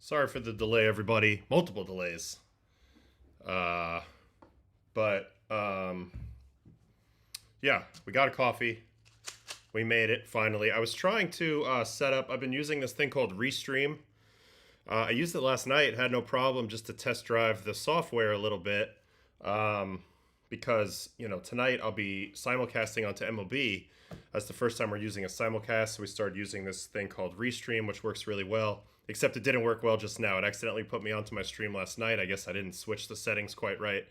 Sorry for the delay, everybody. Multiple delays. Uh, but yeah, we got a coffee. We made it finally. I was trying to set up. I've been using this thing called Restream. I used it last night. Had no problem just to test drive the software a little bit. Um, because tonight I'll be simulcasting onto MLB. That's the first time we're using a simulcast. So we started using this thing called Restream, which works really well. Except it didn't work well just now. It accidentally put me onto my stream last night. I guess I didn't switch the settings quite right.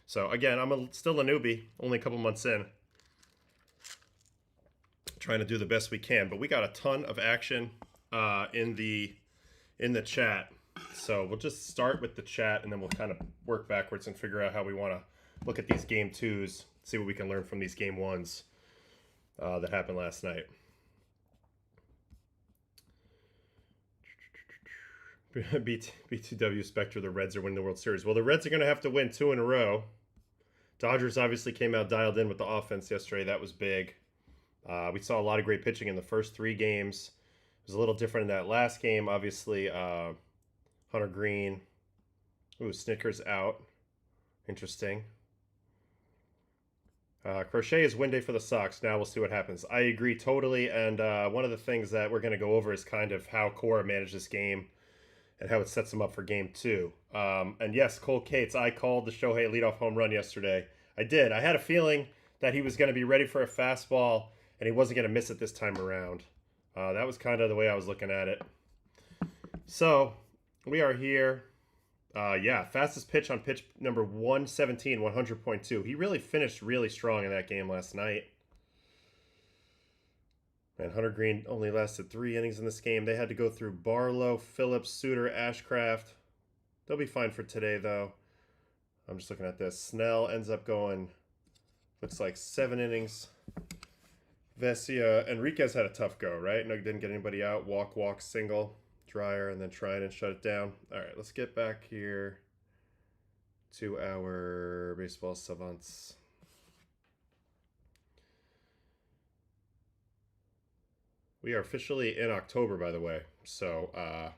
So again, still a newbie, only a couple months in, trying to do the best we can. But we got a ton of action in the chat. So we'll just start with the chat, and then we'll kind of work backwards and figure out how we want to look at these game twos, see what we can learn from these game ones that happened last night. B2W Spectre, the Reds are winning the World Series. Well, the Reds are going to have to win 2 in a row. Dodgers obviously came out dialed in with the offense yesterday. That was big. We saw a lot of great pitching in the first 3 games. It was a little different in that last game. Obviously, Hunter Green. Ooh, Snickers out. Interesting. Crochet is win day for the Sox. Now we'll see what happens. I agree totally. And one of the things that we're going to go over is kind of how Cora managed this game and how it sets him up for game 2. And yes, Cole Cates, I called the Shohei leadoff home run yesterday. I did. I had a feeling that he was going to be ready for a fastball and he wasn't going to miss it this time around. That was kind of the way I was looking at it. So we are here. Fastest pitch on pitch number 117, 100.2. He really finished really strong in that game last night. And Hunter Green only lasted 3 innings in this game. They had to go through Barlow, Phillips, Suter, Ashcraft. They'll be fine for today, though. I'm just looking at this. Snell ends up going, looks like 7 innings. Vesia, Enriquez had a tough go, right? No, didn't get anybody out. Walk, single, Dryer, and then trying and shut it down. All right, let's get back here to our baseball savants. We are officially in October, by the way. So the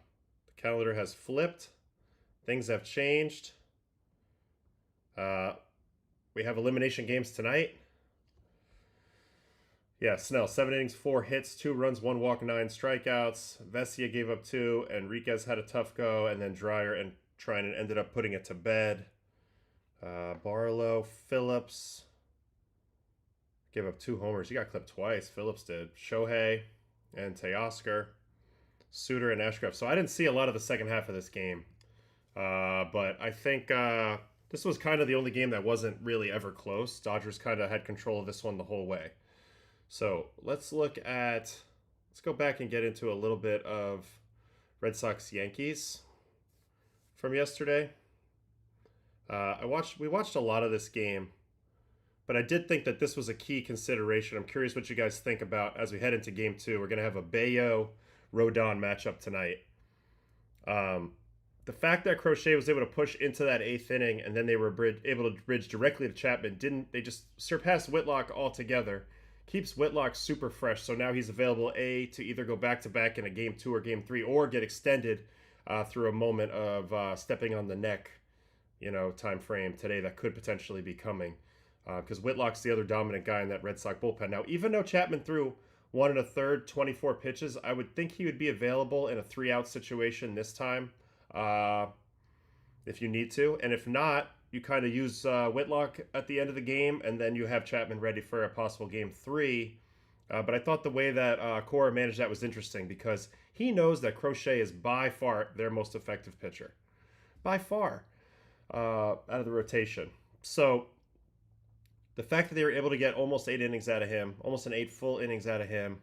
calendar has flipped. Things have changed. We have elimination games tonight. Yeah, Snell, 7 innings, 4 hits, 2 runs, 1 walk, 9 strikeouts. Vesia gave up 2. Enriquez had a tough go. And then Dryer and Trinan ended up putting it to bed. Barlow, Phillips gave up 2 homers. He got clipped twice. Phillips did. Shohei and Teoscar, Suter, and Ashcraft. So I didn't see a lot of the second half of this game. But I think this was kind of the only game that wasn't really ever close. Dodgers kind of had control of this one the whole way. So let's go back and get into a little bit of Red Sox Yankees from yesterday. We watched a lot of this game, but I did think that this was a key consideration. I'm curious what you guys think about as we head into game 2. We're going to have a Bayo-Rodon matchup tonight. The fact that Crochet was able to push into that 8th inning and then they were able to bridge directly to Chapman, they just surpassed Whitlock altogether. Keeps Whitlock super fresh, so now he's available to either go back-to-back in a game 2 or game 3 or get extended through a moment of stepping on the neck, time frame today that could potentially be coming. Because Whitlock's the other dominant guy in that Red Sox bullpen. Now, even though Chapman threw 1 1/3, 24 pitches, I would think he would be available in a 3-out situation this time if you need to. And if not, you kind of use Whitlock at the end of the game, and then you have Chapman ready for a possible game 3. But I thought the way that Cora managed that was interesting because he knows that Crochet is by far their most effective pitcher. By far out of the rotation. So the fact that they were able to get almost 8 innings out of him, almost 8 full innings out of him,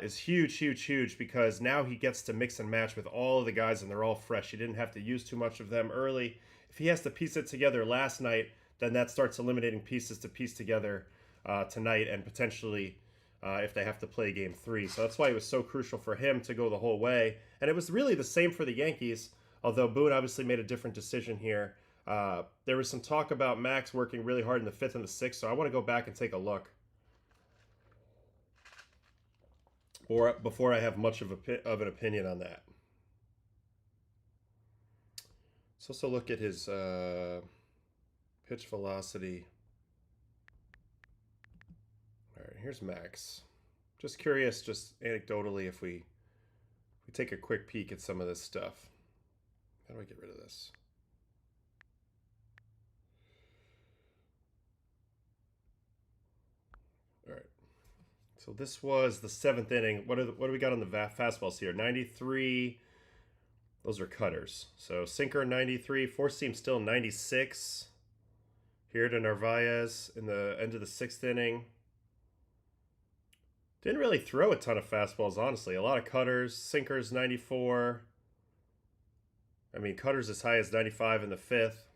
is huge because now he gets to mix and match with all of the guys, and they're all fresh. He didn't have to use too much of them early. If he has to piece it together last night, then that starts eliminating pieces to piece together tonight and potentially if they have to play game 3. So that's why it was so crucial for him to go the whole way. And it was really the same for the Yankees, although Boone obviously made a different decision here. There was some talk about Max working really hard in the 5th and the 6th, so I want to go back and take a look. Or before I have much of an opinion on that. Let's also look at his pitch velocity. All right, here's Max. Just curious, just anecdotally, if we take a quick peek at some of this stuff. How do I get rid of this? All right. So this was the 7th inning. What do we got on the fastballs here? 93. Those are cutters. So sinker 93, four seam still 96. Here to Narvaez in the end of the 6th inning. Didn't really throw a ton of fastballs, honestly. A lot of cutters. Sinkers 94. I mean, cutters as high as 95 in the 5th.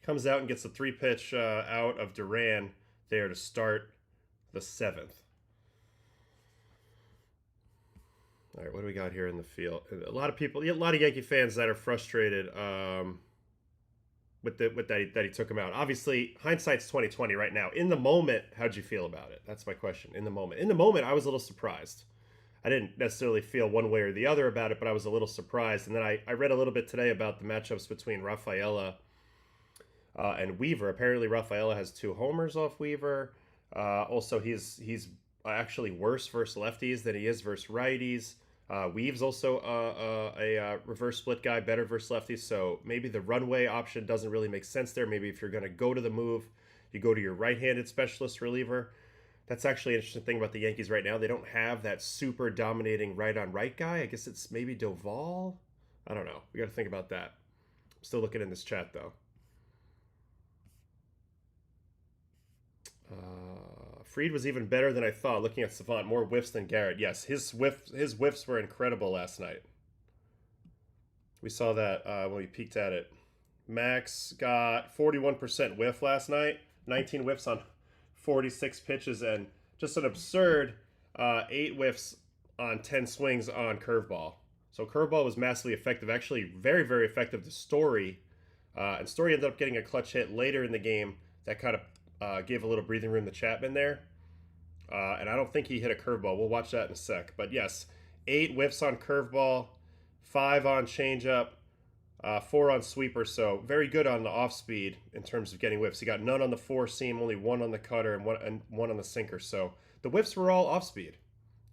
Comes out and gets a 3-pitch out of Duran there to start the 7th. All right, what do we got here in the field? A lot of people, a lot of Yankee fans that are frustrated with that he took him out. Obviously, hindsight's 2020 right now. In the moment, how'd you feel about it? That's my question. In the moment, I was a little surprised. I didn't necessarily feel one way or the other about it, but I was a little surprised. And then I read a little bit today about the matchups between Rafaela and Weaver. Apparently, Rafaela has 2 homers off Weaver. Also, he's actually worse versus lefties than he is versus righties. Weave's also a reverse split guy, better versus lefties. So maybe the runway option doesn't really make sense there. Maybe if you're going to go to the move, you go to your right-handed specialist reliever. That's actually an interesting thing about the Yankees right now. They don't have that super dominating right-on-right guy. I guess it's maybe Doval. I don't know. We got to think about that. I'm still looking in this chat, though. Fried was even better than I thought. Looking at Savant, more whiffs than Garrett. Yes, his whiffs were incredible last night. We saw that when we peeked at it. Max got 41% whiff last night. 19 whiffs on 46 pitches, and just an absurd 8 whiffs on 10 swings on curveball. So curveball was massively effective. Actually, very, very effective to Story. And Story ended up getting a clutch hit later in the game that kind of gave a little breathing room to Chapman there. And I don't think he hit a curveball. We'll watch that in a sec. But yes, 8 whiffs on curveball, 5 on changeup, 4 on sweeper. So very good on the off speed in terms of getting whiffs. He got none on the 4 seam, only 1 on the cutter, and one on the sinker. So the whiffs were all off speed.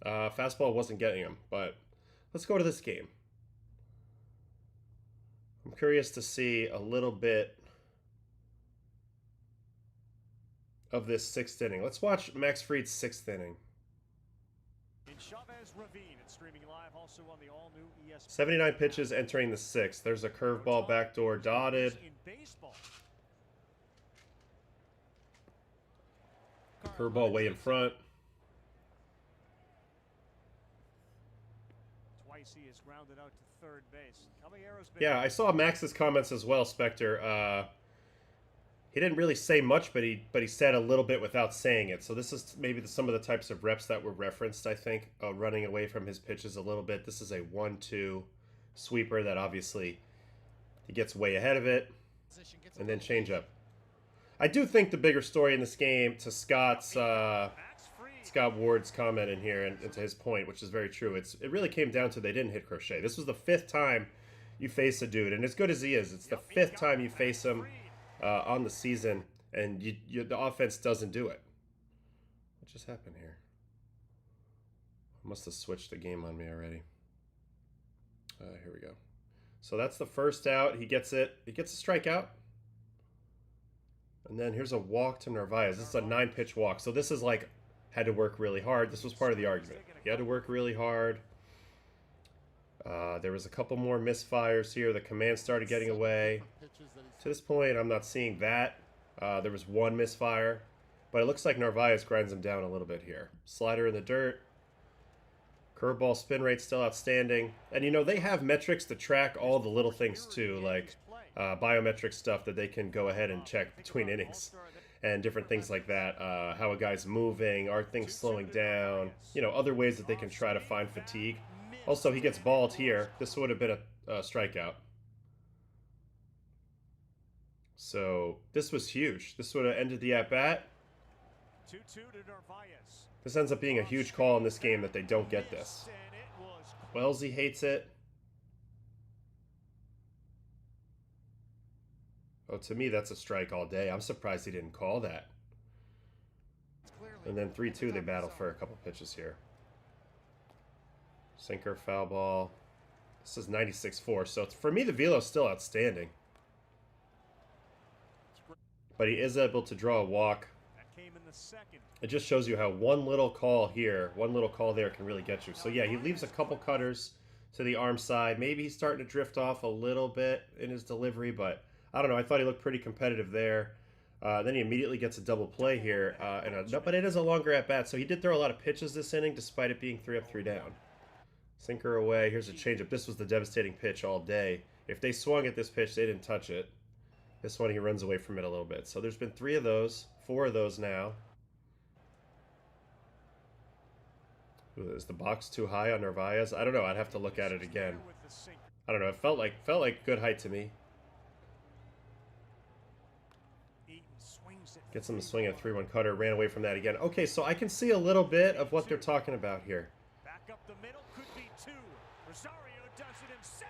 Fastball wasn't getting him. But let's go to this game. I'm curious to see a little bit of this 6th inning. Let's watch Max Fried's 6th inning. 79 pitches entering the 6th. There's a curveball backdoor dotted. Curveball way in front. Twice he is grounded out to third base. Yeah, I saw Max's comments as well, Spectre. He didn't really say much, but he said a little bit without saying it. So this is maybe some of the types of reps that were referenced, I think, running away from his pitches a little bit. This is a 1-2 sweeper that obviously he gets way ahead of it. And then changeup. I do think the bigger story in this game, to Scott Ward's comment in here and to his point, which is very true, it really came down to they didn't hit Crochet. This was the 5th time you face a dude, and as good as he is, it's the 5th time you face him on the season, and the offense doesn't do it. What just happened here? I must have switched the game on me already. Here we go. So that's the first out. He gets it. He gets a strikeout. And then here's a walk to Narvaez. This is a 9-pitch walk. So this is like, had to work really hard. This was part of the argument. He had to work really hard. There was a couple more misfires here. The command started getting away. To this point, I'm not seeing that. There was 1 misfire. But it looks like Narvaez grinds him down a little bit here. Slider in the dirt. Curveball spin rate still outstanding. And, you know, they have metrics to track all the little things, too. Like biometric stuff that they can go ahead and check between innings. And different things like that. How a guy's moving. Are things slowing down? You know, other ways that they can try to find fatigue. Also, he gets balled here. This would have been a strikeout. So this was huge. This would have ended the at-bat. This ends up being a huge call in this game that they don't get this. Wellesley hates it. Oh, to me, that's a strike all day. I'm surprised he didn't call that. And then 3-2, they battle for a couple pitches here. Sinker, foul ball. This is 96-4. So for me, the velo's still outstanding. But he is able to draw a walk. It just shows you how one little call here, one little call there can really get you. So yeah, he leaves a couple cutters to the arm side. Maybe he's starting to drift off a little bit in his delivery, but I don't know. I thought he looked pretty competitive there. Then he immediately gets a double play here, but it is a longer at-bat, so he did throw a lot of pitches this inning, despite it being 3 up, 3 down. Sinker away. Here's a changeup. This was the devastating pitch all day. If they swung at this pitch, they didn't touch it. This one, he runs away from it a little bit. So there's been 3 of those, 4 of those now. Ooh, is the box too high on Narvaez? I don't know. I'd have to look at it again. I don't know. It felt like good height to me. Gets him to swing at 3-1 cutter. Ran away from that again. Okay, so I can see a little bit of what they're talking about here.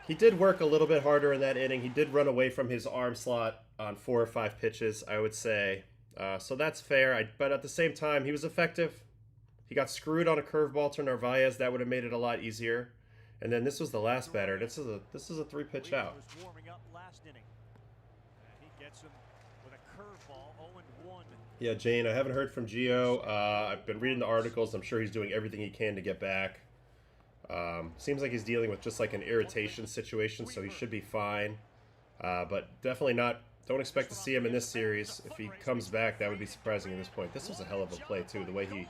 He did work a little bit harder in that inning. He did run away from his arm slot on 4 or 5 pitches, I would say. So that's fair. But at the same time, he was effective. He got screwed on a curveball to Narvaez. That would have made it a lot easier. And then this was the last batter. This is a 3-pitch out. Yeah, Jane, I haven't heard from Gio. I've been reading the articles. I'm sure he's doing everything he can to get back. Seems like he's dealing with just like an irritation situation, so he should be fine. But definitely not. Don't expect to see him in this series. If he comes back, that would be surprising at this point. This was a hell of a play, too. The way he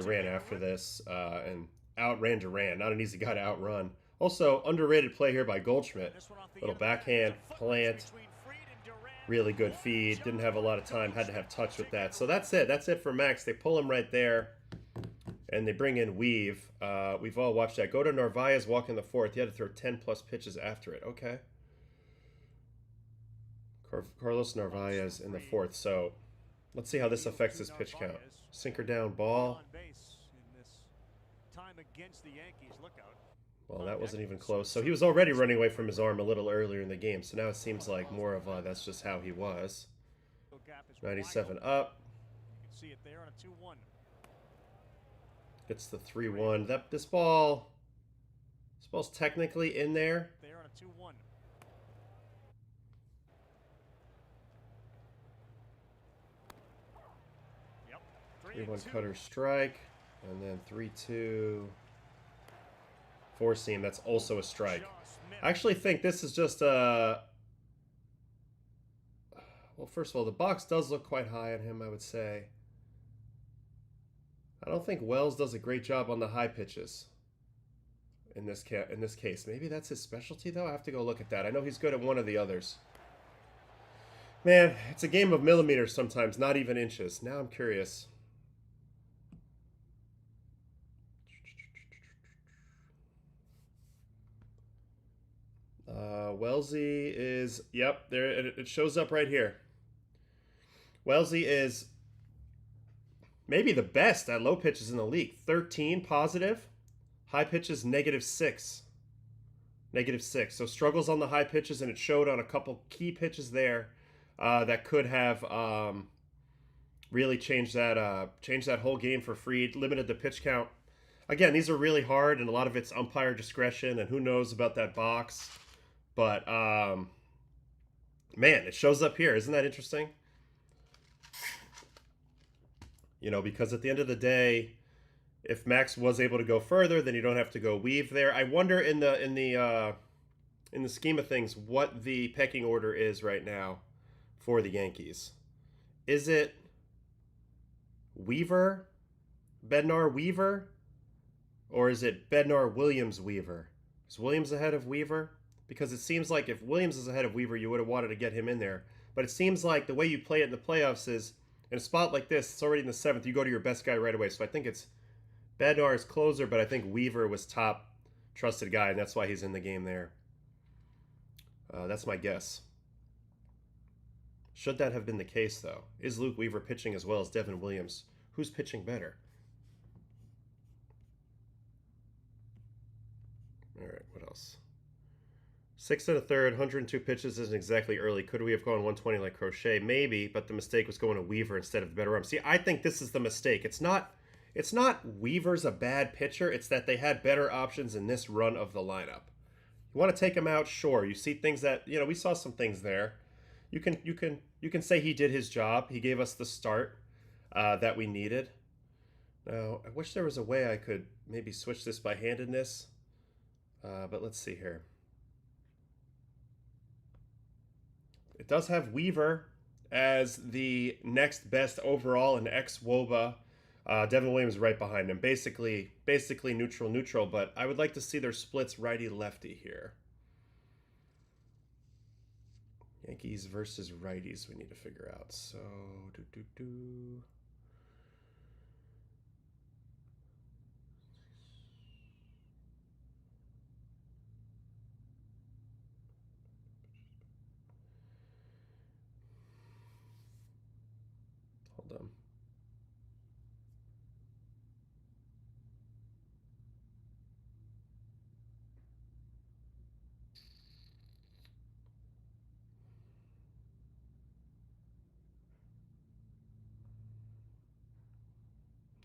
ran after this and outran Duran. Not an easy guy to outrun. Also, underrated play here by Goldschmidt. Little backhand, plant. Really good feed. Didn't have a lot of time. Had to have touch with that. So that's it. That's it for Max. They pull him right there. And they bring in Weave. We've all watched that. Go to Narvaez, walk in the 4th. He had to throw 10-plus pitches after it. Okay. Carlos Narvaez in the 4th. So let's see how this affects his pitch count. Sinker down, ball. Well, that wasn't even close. So he was already running away from his arm a little earlier in the game. So now it seems like more of that's just how he was. 97 up. Gets the 3-1. This ball's technically in there. 3-1 cutter strike, and then 3-2 four seam. That's also a strike. I actually think this is just well, first of all, the box does look quite high on him, I would say. I don't think Wells does a great job on the high pitches in this case. Maybe that's his specialty, though. I have to go look at that. I know he's good at one of the others. Man, it's a game of millimeters sometimes, not even inches. Now I'm curious. Wellesley is, yep, there it shows up right here. Wellesley is maybe the best at low pitches in the league. 13 positive, high pitches -6. -6. So struggles on the high pitches, and it showed on a couple key pitches there that could have really changed that whole game for Fried. Limited the pitch count. Again, these are really hard, and a lot of it's umpire discretion, and who knows about that box. But, man, it shows up here. Isn't that interesting? You know, because at the end of the day, if Max was able to go further, then you don't have to go Weave there. I wonder in the scheme of things what the pecking order is right now for the Yankees. Is it Weaver, Bednar, Weaver, or is it Bednar, Williams, Weaver? Is Williams ahead of Weaver? Because it seems like if Williams is ahead of Weaver, you would have wanted to get him in there. But it seems like the way you play it in the playoffs is, in a spot like this, it's already in the 7th, you go to your best guy right away. So I think it's Bednar is closer, but I think Weaver was top trusted guy, and that's why he's in the game there. That's my guess. Should that have been the case, though? Is Luke Weaver pitching as well as Devin Williams? Who's pitching better? All right, what else? 6 and a third, 102 pitches isn't exactly early. Could we have gone 120 like Crochet? Maybe, but the mistake was going to Weaver instead of the better arm. See, I think this is the mistake. It's not Weaver's a bad pitcher. It's that they had better options in this run of the lineup. You want to take him out, sure. You see things that we saw some things there. You can say he did his job. He gave us the start that we needed. Now, I wish there was a way I could maybe switch this by handedness, but let's see here. It does have Weaver as the next best overall in ex-WOBA. Devin Williams right behind him. Basically neutral, but I would like to see their splits righty-lefty here. Yankees versus righties we need to figure out. So, hold on.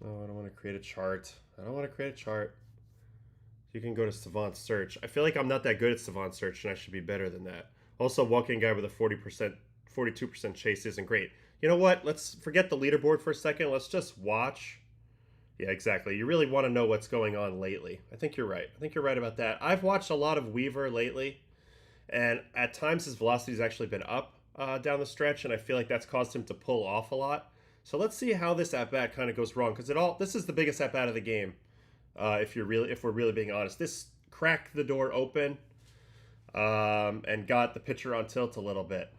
Oh, I don't want to create a chart. You can go to Savant Search. I feel like I'm not that good at Savant Search, and I should be better than that. Also, walking guy with a 42% chase isn't great. You know what? Let's forget the leaderboard for a second. Let's just watch. Yeah, exactly. You really want to know what's going on lately. I think you're right. I think you're right about that. I've watched a lot of Weaver lately, and at times his velocity's actually been up down the stretch, and I feel like that's caused him to pull off a lot. So let's see how this at-bat kind of goes wrong, because this is the biggest at-bat of the game. If we're really being honest, this cracked the door open and got the pitcher on tilt a little bit.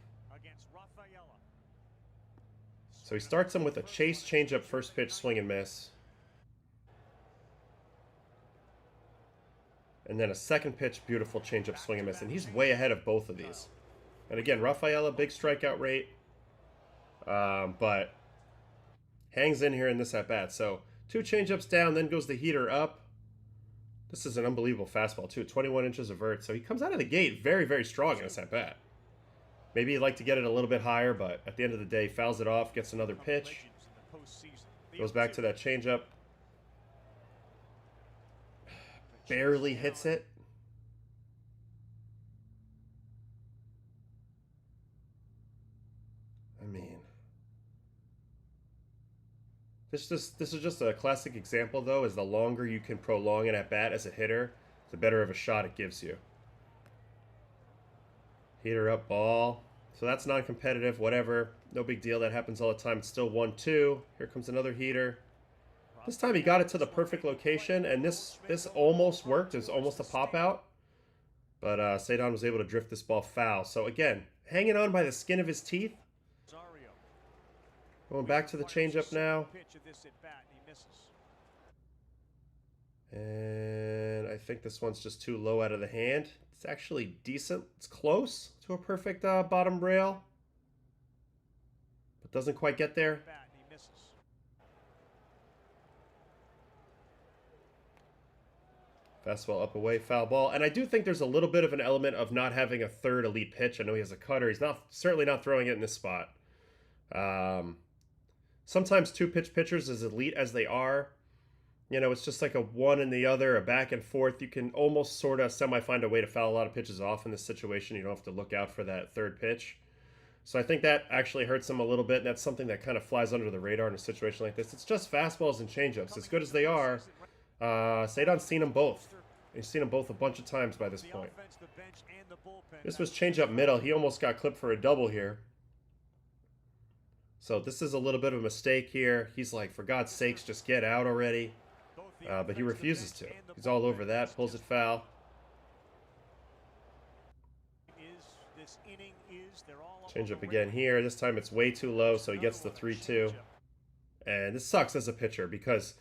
So he starts him with a chase changeup first pitch swing and miss, and then a second pitch beautiful changeup swing and miss, and he's way ahead of both of these. And again, Rafaela, big strikeout rate, but hangs in here in this at bat. So 2 changeups down, then goes the heater up. This is an unbelievable fastball too, 21 inches of vert. So he comes out of the gate very, very strong in this at bat. Maybe he'd like to get it a little bit higher, but at the end of the day, fouls it off, gets another pitch. Goes back to that changeup. Barely hits it. I mean, this is just a classic example, though, is the longer you can prolong an at-bat as a hitter, the better of a shot it gives you. Heater up ball. So that's non-competitive, whatever. No big deal. That happens all the time. It's still 1-2. Here comes another heater. This time he got it to the perfect location, and this almost worked. It was almost a pop-out. But Cedon was able to drift this ball foul. So again, hanging on by the skin of his teeth. Going back to the changeup now. And I think this one's just too low out of the hand. It's actually decent. It's close to a perfect bottom rail, but doesn't quite get there. Fastball up away, foul ball. And I do think there's a little bit of an element of not having a third elite pitch. I know he has a cutter. He's certainly not throwing it in this spot. Sometimes 2-pitch pitchers, as elite as they are, it's just like a one and the other, a back and forth. You can almost sort of semi-find a way to foul a lot of pitches off in this situation. You don't have to look out for that third pitch. So I think that actually hurts him a little bit, and that's something that kind of flies under the radar in a situation like this. It's just fastballs and changeups. As good as they are, Cedon's seen them both. He's seen them both a bunch of times by this point. This was changeup middle. He almost got clipped for a double here. So this is a little bit of a mistake here. He's like, for God's sakes, just get out already. But he refuses to. He's all over that, pulls it foul. Change up again here. This time it's way too low, so he gets the 3-2. And this sucks as a pitcher because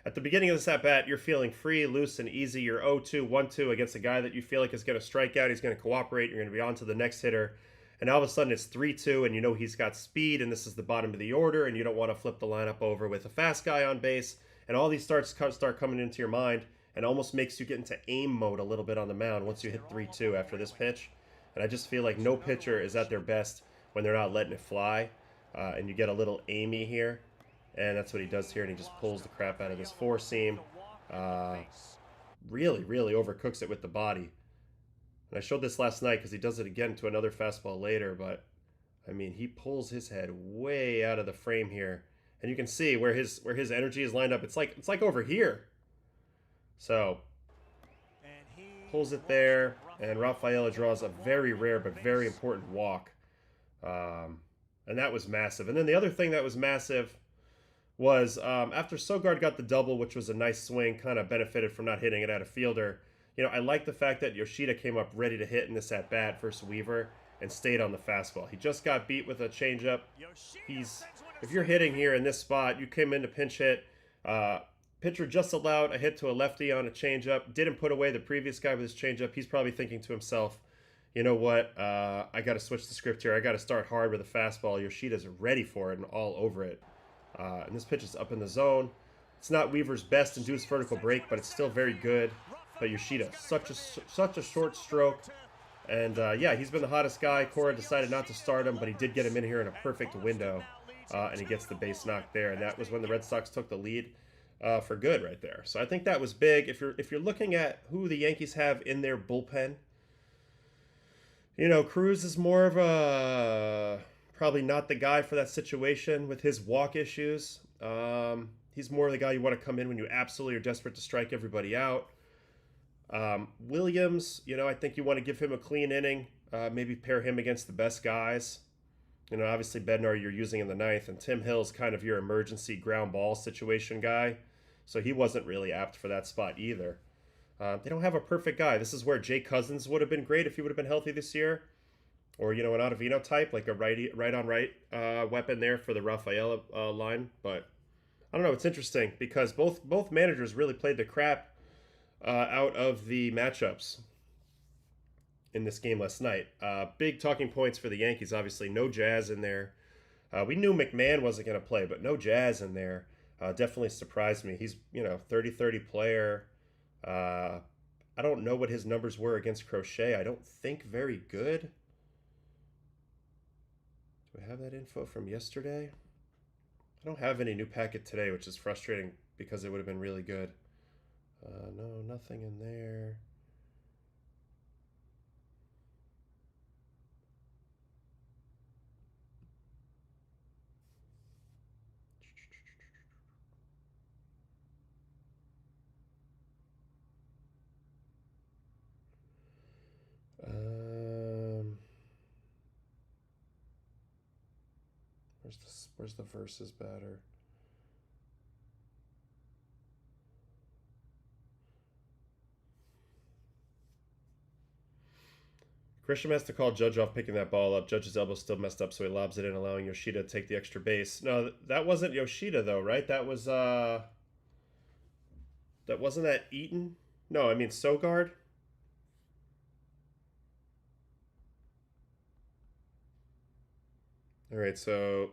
at the beginning of this at-bat, you're feeling free, loose, and easy. You're 0-2, 1-2 against a guy that you feel like is going to strike out. He's going to cooperate. You're going to be on to the next hitter. And all of a sudden it's 3-2, and you know he's got speed, and this is the bottom of the order, and you don't want to flip the lineup over with a fast guy on base. And all these start coming into your mind, and almost makes you get into aim mode a little bit on the mound once you hit 3-2 after this pitch. And I just feel like no pitcher is at their best when they're not letting it fly, and you get a little aimy here. And that's what he does here, and he just pulls the crap out of this four seam. Really, really overcooks it with the body. And I showed this last night because he does it again to another fastball later, but I mean, he pulls his head way out of the frame here. And you can see where his energy is lined up. It's like over here. So pulls it there, and Rafaela draws a very rare but very important walk. And that was massive. And then the other thing that was massive was after Sogard got the double, which was a nice swing, kind of benefited from not hitting it at a fielder. You know, I like the fact that Yoshida came up ready to hit in this at-bat versus Weaver and stayed on the fastball. He just got beat with a changeup. If you're hitting here in this spot, you came in to pinch hit. Pitcher just allowed a hit to a lefty on a changeup. Didn't put away the previous guy with his changeup. He's probably thinking to himself, you know what? I got to switch the script here. I got to start hard with a fastball. Yoshida's ready for it and all over it. And this pitch is up in the zone. It's not Weaver's best induced vertical break, but it's still very good. But Yoshida, such a short stroke. And yeah, he's been the hottest guy. Cora decided not to start him, but he did get him in here in a perfect window. And he gets the base knock there. And that was when the Red Sox took the lead for good right there. So I think that was big. If you're looking at who the Yankees have in their bullpen, you know, Cruz is more of a probably not the guy for that situation with his walk issues. He's more of the guy you want to come in when you absolutely are desperate to strike everybody out. Williams, you know, I think you want to give him a clean inning. Maybe pair him against the best guys. You know, obviously Bednar you're using in the ninth, and Tim Hill's kind of your emergency ground ball situation guy. So he wasn't really apt for that spot either. They don't have a perfect guy. This is where Jay Cousins would have been great if he would have been healthy this year. Or, you know, an Ottavino type, like a right-on-right weapon there for the Rafaela line. But I don't know. It's interesting because both managers really played the crap out of the matchups in this game last night. Big talking points for the Yankees, obviously. No Jazz in there. We knew McMahon wasn't going to play, but no Jazz in there. Definitely surprised me. He's, you know, 30-30 player. I don't know what his numbers were against Crochet. I don't think very good. Do I have that info from yesterday? I don't have any new packet today, which is frustrating because it would have been really good. No, nothing in there. Where's the versus batter? Grisham has to call Judge off picking that ball up. Judge's elbow's still messed up, so he lobs it in, allowing Yoshida to take the extra base. No, that wasn't Yoshida, though, right? That was, that wasn't that Eaton? No, I mean Sogard. All right, so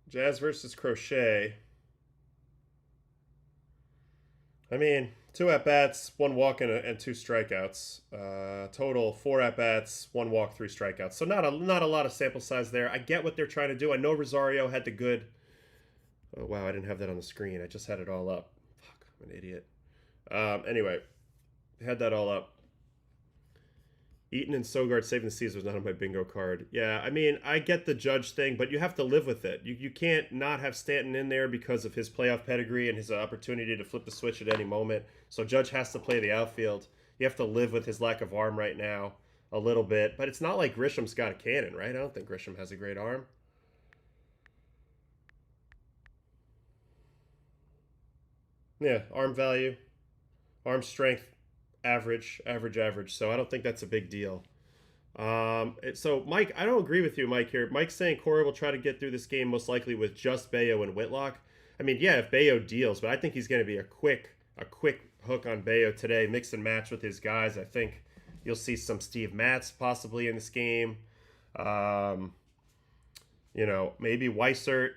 Jazz versus Crochet. I mean, 2 at-bats, 1 walk, and 2 strikeouts. Total 4 at-bats, 1 walk, 3 strikeouts. So not a lot of sample size there. I get what they're trying to do. I know Rosario had the good... Oh, wow, I didn't have that on the screen. I just had it all up. Fuck, I'm an idiot. Anyway, had that all up. Eaton and Sogard saving the season was not on my bingo card. Yeah, I mean, I get the Judge thing, but you have to live with it. You can't not have Stanton in there because of his playoff pedigree and his opportunity to flip the switch at any moment. So Judge has to play the outfield. You have to live with his lack of arm right now a little bit. But it's not like Grisham's got a cannon, right? I don't think Grisham has a great arm. Yeah, arm value, arm strength, average. So I don't think that's a big deal. So Mike, I don't agree with you, Mike, here. Mike's saying Cora will try to get through this game most likely with just Bayo and Whitlock. I mean, yeah, if Bayo deals, but I think he's going to be a quick hook on Bayo today, mix and match with his guys. I think you'll see some Steve Matz possibly in this game. You know, maybe Weissert.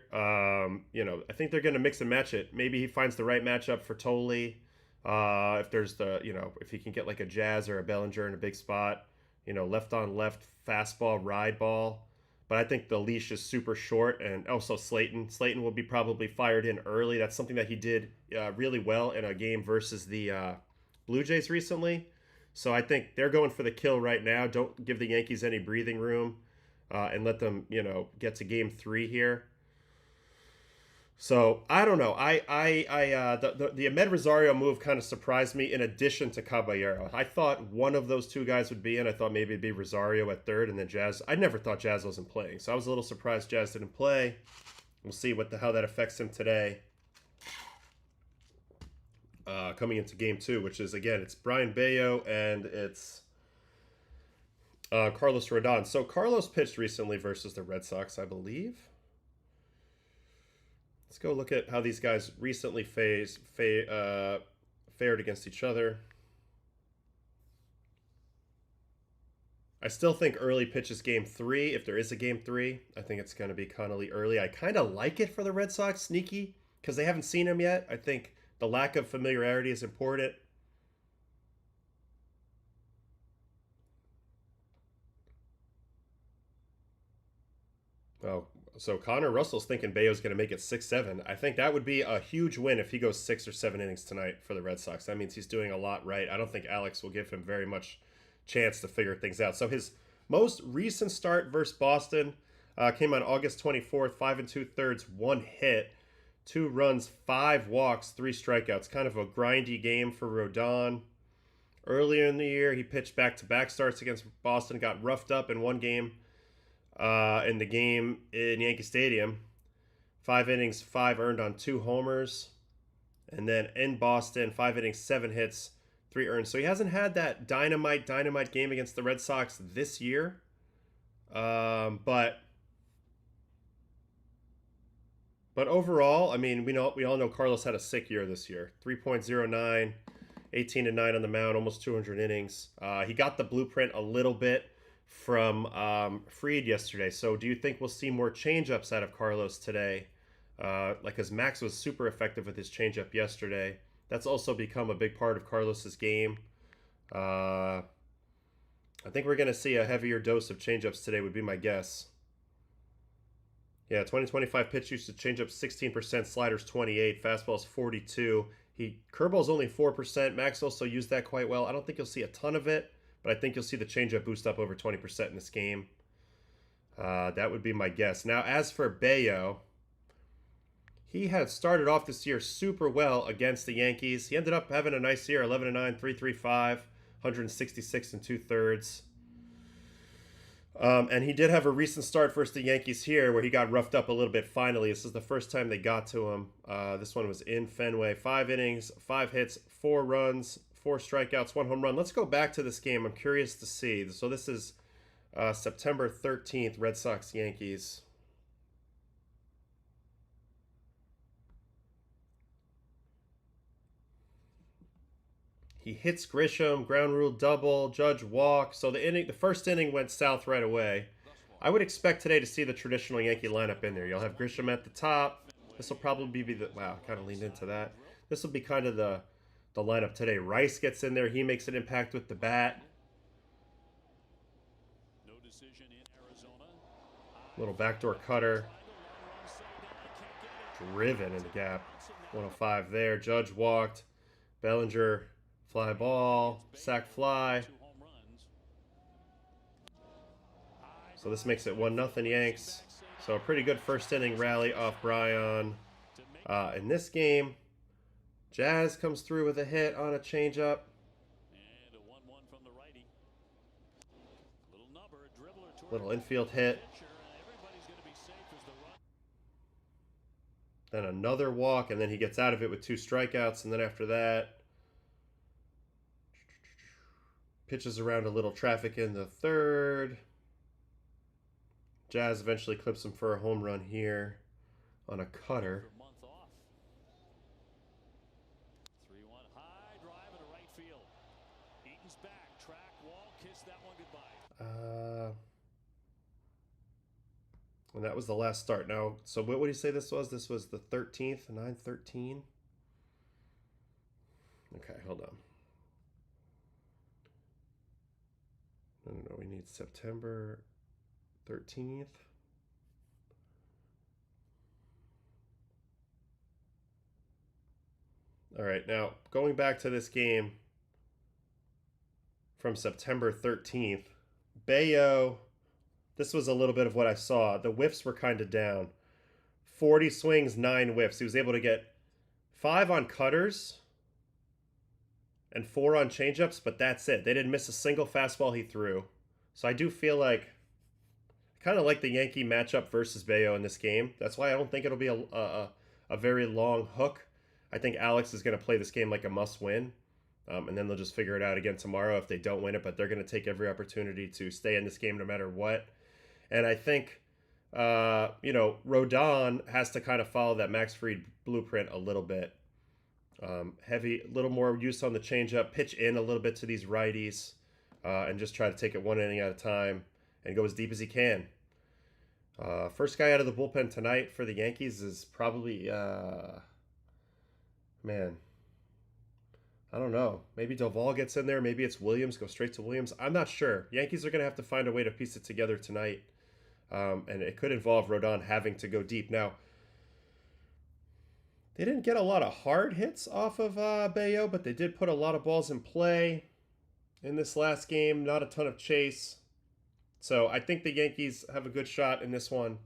You know, I think they're going to mix and match it. Maybe he finds the right matchup for Tolley. If there's if he can get like a Jazz or a Bellinger in a big spot, left on left fastball, ride ball. But I think the leash is super short, and also Slayton. Slayton will be probably fired in early. That's something that he did really well in a game versus the Blue Jays recently. So I think they're going for the kill right now. Don't give the Yankees any breathing room, and let them, get to game 3 here. So I don't know. The Ahmed Rosario move kind of surprised me. In addition to Caballero, I thought one of those two guys would be in. I thought maybe it'd be Rosario at third, and then Jazz. I never thought Jazz wasn't playing, so I was a little surprised Jazz didn't play. We'll see how that affects him today. Coming into game 2, which is again it's Brian Bayo and it's Carlos Rodon. So Carlos pitched recently versus the Red Sox, I believe. Let's go look at how these guys recently fared against each other. I still think early pitch is game 3. If there is a game 3, I think it's going to be Connolly early. I kind of like it for the Red Sox, sneaky, because they haven't seen him yet. I think the lack of familiarity is important. Oh, so Connor Russell's thinking Bayo's going to make it 6-7. I think that would be a huge win if he goes 6 or 7 innings tonight for the Red Sox. That means he's doing a lot right. I don't think Alex will give him very much chance to figure things out. So his most recent start versus Boston came on August 24th, 5 2/3, 1 hit, 2 runs, 5 walks, 3 strikeouts. Kind of a grindy game for Rodon. Earlier in the year, he pitched back-to-back starts against Boston, got roughed up in one game. In the game in Yankee Stadium, 5 innings, 5 earned on 2 homers. And then in Boston, 5 innings, 7 hits, 3 earned. So he hasn't had that dynamite game against the Red Sox this year. But overall, I mean, we all know Carlos had a sick year this year. 3.09, 18-9 on the mound, almost 200 innings. He got the blueprint a little bit from Fried yesterday. So do you think we'll see more changeups out of Carlos today? Because Max was super effective with his changeup yesterday. That's also become a big part of Carlos's game. I think we're going to see a heavier dose of changeups today would be my guess. Yeah, 20-25 pitch usage, changeup 16%, sliders 28, fastballs 42. Curveball's only 4%. Max also used that quite well. I don't think you'll see a ton of it, but I think you'll see the changeup boost up over 20% in this game. That would be my guess. Now, as for Bayo, he had started off this year super well against the Yankees. He ended up having a nice year, 11-9, 3.35, 166 2/3. And he did have a recent start versus the Yankees here where he got roughed up a little bit finally. This is the first time they got to him. This one was in Fenway. 5 innings, 5 hits, 4 runs, 4 strikeouts, 1 home run. Let's go back to this game. I'm curious to see. So this is September 13th, Red Sox Yankees. He hits Grisham, ground rule double, Judge walk. So the first inning went south right away. I would expect today to see the traditional Yankee lineup in there. You'll have Grisham at the top. This will probably be the wow, kind of leaned into that. This will be kind of the lineup today. Rice gets in there. He makes an impact with the bat. Little backdoor cutter. Driven in the gap. 105 there. Judge walked. Bellinger, fly ball, sac fly. So this makes it 1-0 Yanks. So a pretty good first inning rally off Bryan. In this game, Jazz comes through with a hit on a changeup. Little infield hit. Then another walk, and then he gets out of it with 2 strikeouts. And then after that, pitches around a little traffic in the third. Jazz eventually clips him for a home run here on a cutter. And that was the last start. Now, so what would you say this was? This was the 13th, 9-13. Okay, hold on. No, we need September 13th. All right, now going back to this game from September 13th, Bayo, this was a little bit of what I saw. The whiffs were kind of down. 40 swings, 9 whiffs. He was able to get 5 on cutters and 4 on changeups, but that's it. They didn't miss a single fastball he threw. So I do feel like kind of like the Yankee matchup versus Bayo in this game. That's why I don't think it'll be a very long hook. I think Alex is going to play this game like a must-win, and then they'll just figure it out again tomorrow if they don't win it. But they're going to take every opportunity to stay in this game no matter what. And I think, Rodon has to kind of follow that Max Fried blueprint a little bit. Heavy, a little more use on the changeup, pitch in a little bit to these righties, and just try to take it one inning at a time and go as deep as he can. First guy out of the bullpen tonight for the Yankees is probably, man, I don't know. Maybe Doval gets in there. Maybe it's Williams. Go straight to Williams. I'm not sure. Yankees are going to have to find a way to piece it together tonight. And it could involve Rodon having to go deep. Now, they didn't get a lot of hard hits off of Bayo, but they did put a lot of balls in play in this last game. Not a ton of chase. So I think the Yankees have a good shot in this one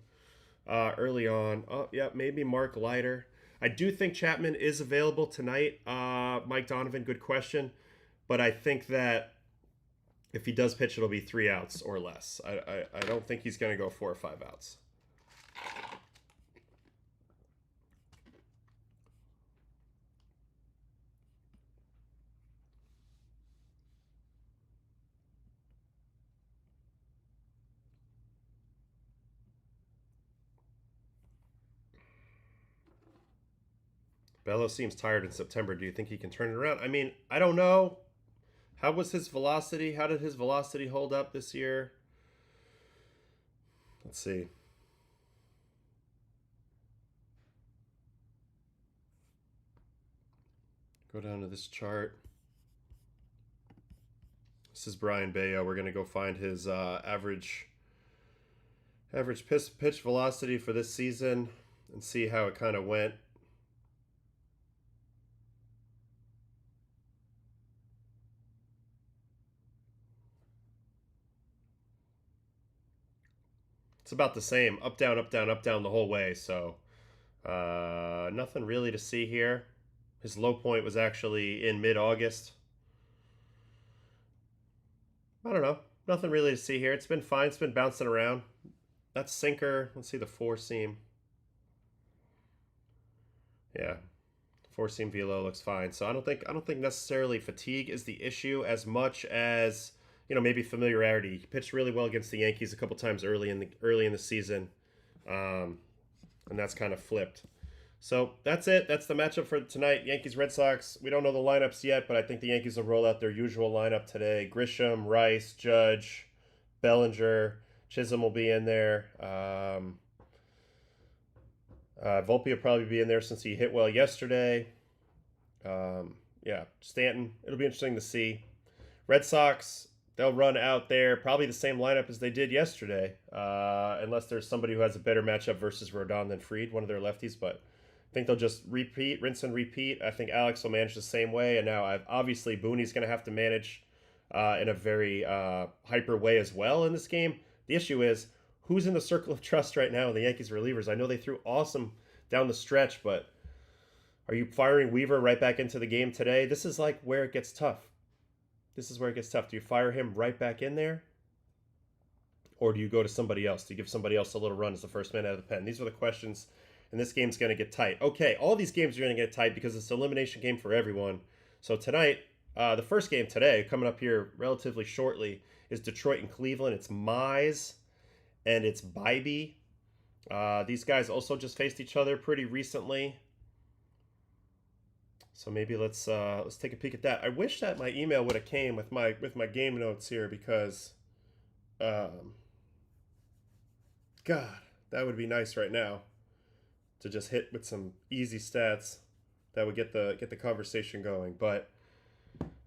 early on. Oh, yeah, maybe Mark Leiter. I do think Chapman is available tonight. Mike Donovan, good question. But I think that if he does pitch, it'll be 3 outs or less. I don't think he's going to go 4 or 5 outs. Bello seems tired in September. Do you think he can turn it around? I mean, I don't know. How was his velocity? How did his velocity hold up this year? Let's see. Go down to this chart. This is Brian Bayo. We're going to go find his average pitch velocity for this season and see how it kind of went. It's about the same. Up, down, up, down, up, down the whole way. So nothing really to see here. His low point was actually in mid-August. I don't know. Nothing really to see here. It's been fine. It's been bouncing around. That's sinker. Let's see the 4-seam. Yeah. 4-seam velo looks fine. So I don't think necessarily fatigue is the issue as much as maybe familiarity. He pitched really well against the Yankees a couple times early in the season, and that's kind of flipped. So that's it. That's the matchup for tonight. Yankees Red Sox. We don't know the lineups yet, but I think the Yankees will roll out their usual lineup today. Grisham, Rice, Judge, Bellinger, Chisholm will be in there. Volpe will probably be in there since he hit well yesterday. Stanton. It'll be interesting to see. Red Sox. They'll run out there probably the same lineup as they did yesterday, unless there's somebody who has a better matchup versus Rodon than Fried, one of their lefties. But I think they'll just rinse and repeat. I think Alex will manage the same way. And now obviously Booney's going to have to manage in a very hyper way as well in this game. The issue is who's in the circle of trust right now in the Yankees relievers. I know they threw awesome down the stretch, but are you firing Weaver right back into the game today? This is like where it gets tough. This is where it gets tough. Do you fire him right back in there? Or do you go to somebody else? Do you give somebody else a little run as the first man out of the pen? These are the questions, and this game's going to get tight. Okay, all these games are going to get tight because it's an elimination game for everyone. So tonight, the first game today, coming up here relatively shortly, is Detroit and Cleveland. It's Mize and it's Bybee. These guys also just faced each other pretty recently. So maybe let's take a peek at that. I wish that my email would have came with my game notes here because, God, that would be nice right now to just hit with some easy stats that would get the conversation going. But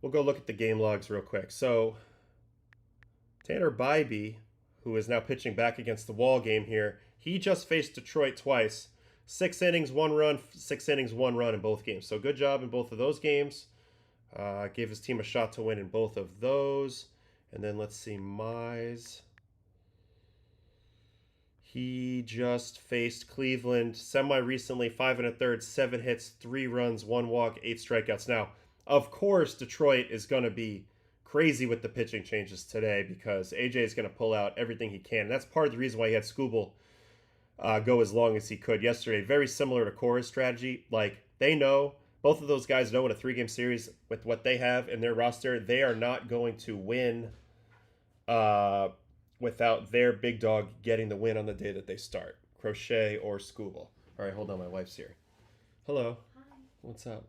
we'll go look at the game logs real quick. So Tanner Bybee, who is now pitching back against the wall game here, he just faced Detroit twice. 6 innings, 1 run, 6 innings, 1 run in both games. So good job in both of those games. Gave his team a shot to win in both of those. And then let's see, Mize. He just faced Cleveland semi-recently, 5 1/3, 7 hits, 3 runs, 1 walk, 8 strikeouts. Now, of course, Detroit is going to be crazy with the pitching changes today because AJ is going to pull out everything he can. And that's part of the reason why he had Skubal go as long as he could yesterday. Very similar to Cora's strategy. Like, they know, both of those guys know in a 3-game series with what they have in their roster, they are not going to win without their big dog getting the win on the day that they start. Crochet or Skubal. All right, hold on, my wife's here. Hello. Hi. What's up?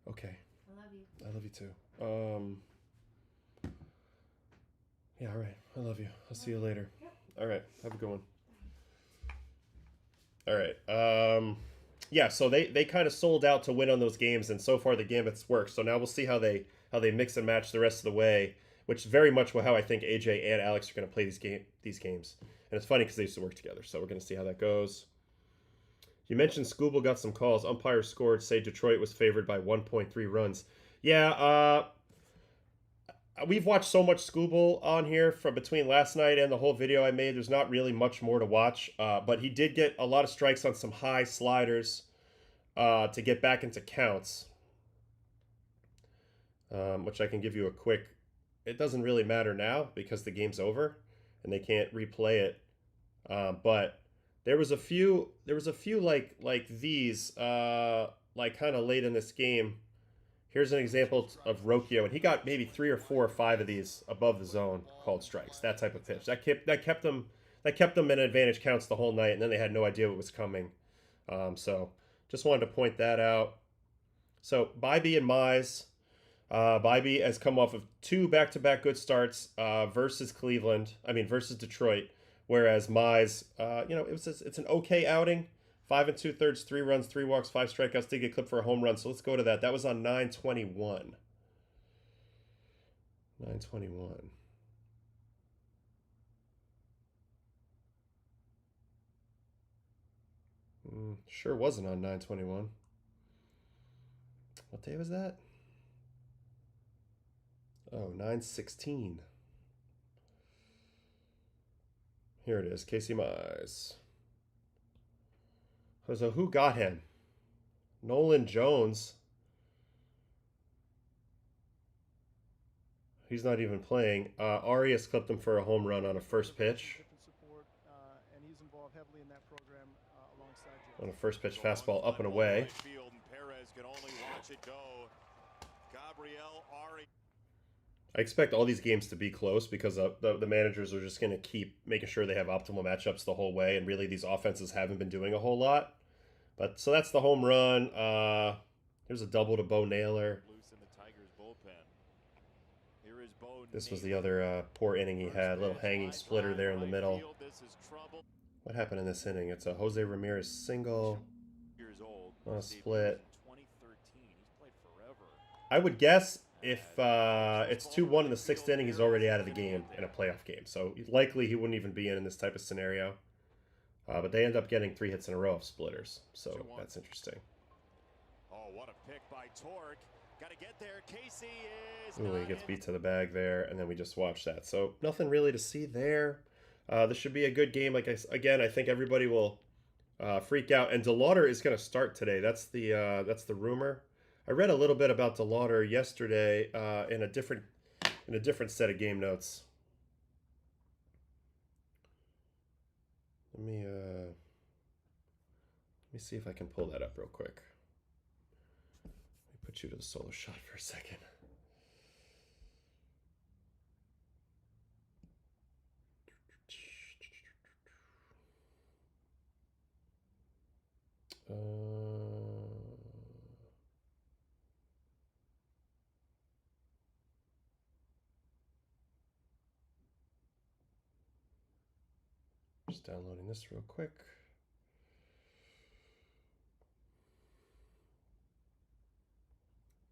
Okay. I love you. I love you too. Yeah, all right. I love you. I'll see you later. All right. Have a good one. All right. Yeah, so they kind of sold out to win on those games, and so far the gambits work. So now we'll see how they mix and match the rest of the way, which is very much how I think AJ and Alex are going to play these games. And it's funny because they used to work together, so we're going to see how that goes. You mentioned Skubal got some calls. Umpires scored, say Detroit was favored by 1.3 runs. Yeah, we've watched so much Skubal on here from between last night and the whole video I made. There's not really much more to watch, but he did get a lot of strikes on some high sliders to get back into counts, which I can give you a quick. It doesn't really matter now because the game's over and they can't replay it. But there was a few like these like kind of late in this game. Here's an example of Rocchio, and he got maybe 3 or 4 or 5 of these above the zone called strikes. That type of pitch that kept them in advantage counts the whole night, and then they had no idea what was coming. So just wanted to point that out. So Bybee and Mize. Bybee has come off of 2 back-to-back good starts versus Detroit, whereas Mize, it's an okay outing. 5 2/3, 3 runs, 3 walks, 5 strikeouts. Did get clipped for a home run, so let's go to that. That was on 9/21. 9/21. Sure wasn't on 9/21. What day was that? Oh, 9/16. Here it is, Casey Mize. So who got him? Nolan Jones. He's not even playing. Arias clipped him for a home run on a first pitch. On a first pitch fastball up and away. I expect all these games to be close because the managers are just going to keep making sure they have optimal matchups the whole way, and really these offenses haven't been doing a whole lot. But so that's the home run. Here's a double to Bo Naylor. This was the other poor inning he had. A little hanging splitter there in the middle. What happened in this inning? It's a Jose Ramirez single on a split. I would guess if it's 2-1 in the 6th inning, he's already out of the game in a playoff game. So likely he wouldn't even be in this type of scenario. But they end up getting 3 hits in a row of splitters. So that's interesting. Oh, what a pick by Torque. Got to get there. Casey is. Ooh, he gets beat to the bag there, and then we just watched that. So nothing really to see there. This should be a good game. Again, I think everybody will freak out. And DeLauder is going to start today. That's the rumor. I read a little bit about DeLauder yesterday in a different set of game notes. Let me see if I can pull that up real quick. Let me put you to the solo shot for a second. Just downloading this real quick.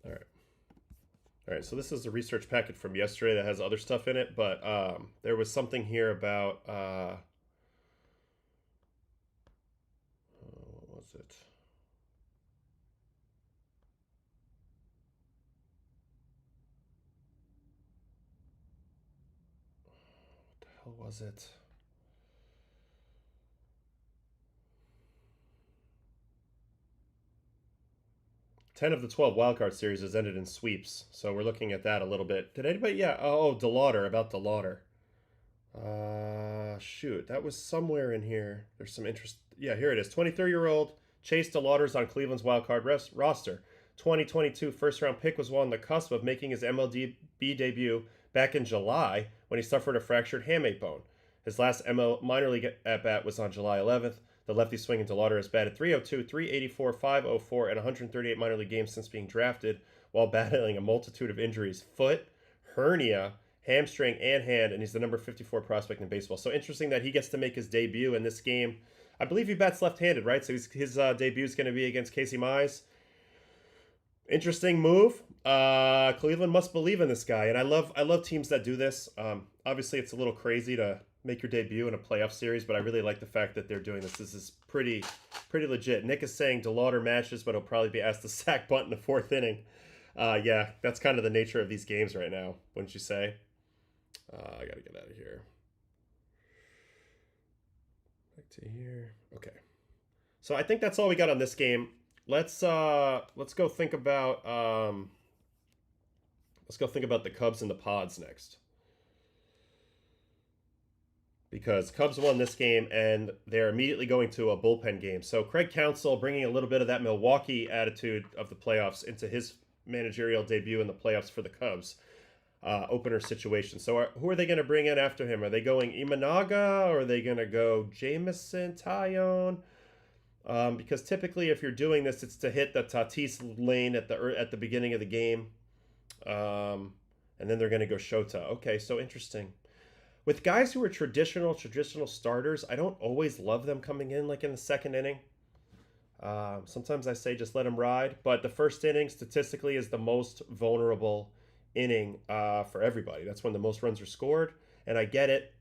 All All right, so this is a research packet from yesterday that has other stuff in it, but there was something here about what was it? What the hell was it? 10 of the 12 wildcard series has ended in sweeps, so we're looking at that a little bit. Did anybody? Yeah. Oh, DeLauder, about DeLauder. Shoot, that was somewhere in here. There's some interest. Yeah, here it is. 23-year-old Chase DeLauder's on Cleveland's wildcard roster. 2022 first-round pick was on the cusp of making his MLB debut back in July when he suffered a fractured hamate bone. His last minor league at-bat was on July 11th. The lefty swinging DeLauder has batted 302, 384, 504, and 138 minor league games since being drafted while battling a multitude of injuries. Foot, hernia, hamstring, and hand, and he's the number 54 prospect in baseball. So interesting that he gets to make his debut in this game. I believe he bats left-handed, right? So his debut is going to be against Casey Mize. Interesting move. Cleveland must believe in this guy, and I love teams that do this. Obviously, it's a little crazy to make your debut in a playoff series, but I really like the fact that they're doing this. This is pretty legit. Nick is saying DeLauder matches, but he'll probably be asked to sack bunt in the fourth inning. Yeah, that's kind of the nature of these games right now, wouldn't you say? I gotta get out of here. Back to here. Okay. So I think that's all we got on this game. Let's go think about the Cubs and the Pods next. Because Cubs won this game and they're immediately going to a bullpen game. So Craig Counsell bringing a little bit of that Milwaukee attitude of the playoffs into his managerial debut in the playoffs for the Cubs. Opener situation. So who are they going to bring in after him? Are they going Imanaga or are they going to go Jameson, Taillon? Because typically if you're doing this, it's to hit the Tatis lane at the beginning of the game. And then they're going to go Shota. Okay, so interesting. With guys who are traditional starters, I don't always love them coming in like in the second inning. Sometimes I say just let them ride. But the first inning statistically is the most vulnerable inning for everybody. That's when the most runs are scored, and I get it.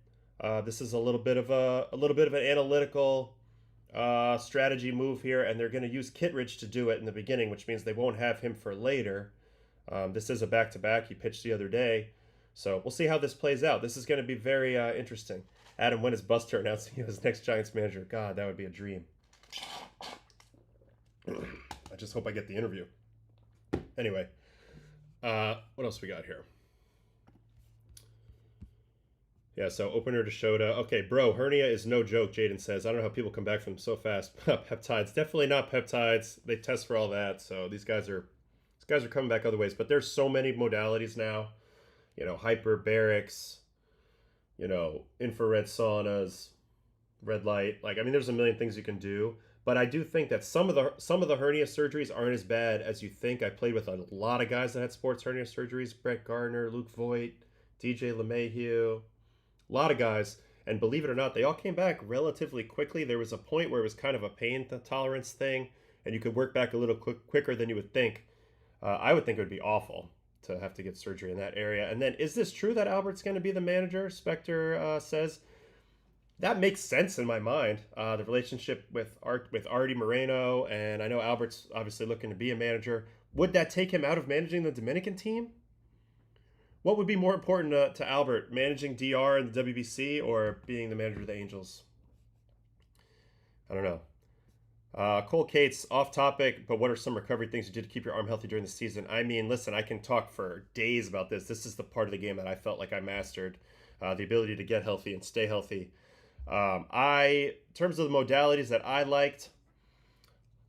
This is a little bit of an analytical strategy move here, and they're going to use Kittredge to do it in the beginning, which means they won't have him for later. This is a back-to-back. He pitched the other day, so we'll see how this plays out. This is going to be very interesting. Adam, when is Buster announcing you as next Giants manager? God, that would be a dream. I just hope I get the interview. Anyway. What else we got here? Yeah, so opener to Shota. Okay, bro, hernia is no joke, Jaden says. I don't know how people come back from so fast. Peptides. Definitely not peptides. They test for all that. So these guys are coming back other ways. But there's so many modalities now. You know, hyperbarics, you know, infrared saunas, red light. Like, I mean, there's a million things you can do. But I do think that some of the hernia surgeries aren't as bad as you think. I played with a lot of guys that had sports hernia surgeries. Brett Gardner, Luke Voigt, DJ LeMahieu. A lot of guys. And believe it or not, they all came back relatively quickly. There was a point where it was kind of a pain tolerance thing. And you could work back a little quicker than you would think. I would think it would be awful to have to get surgery in that area. And then, is this true that Albert's going to be the manager? Spectre says. That makes sense in my mind. The relationship with Artie Moreno, and I know Albert's obviously looking to be a manager. Would that take him out of managing the Dominican team? What would be more important to Albert, managing DR and the WBC or being the manager of the Angels? I don't know. Cole Cates, off topic, but what are some recovery things you did to keep your arm healthy during the season? I mean, listen, I can talk for days about this. This is the part of the game that I felt like I mastered. The ability to get healthy and stay healthy. In terms of the modalities that I liked,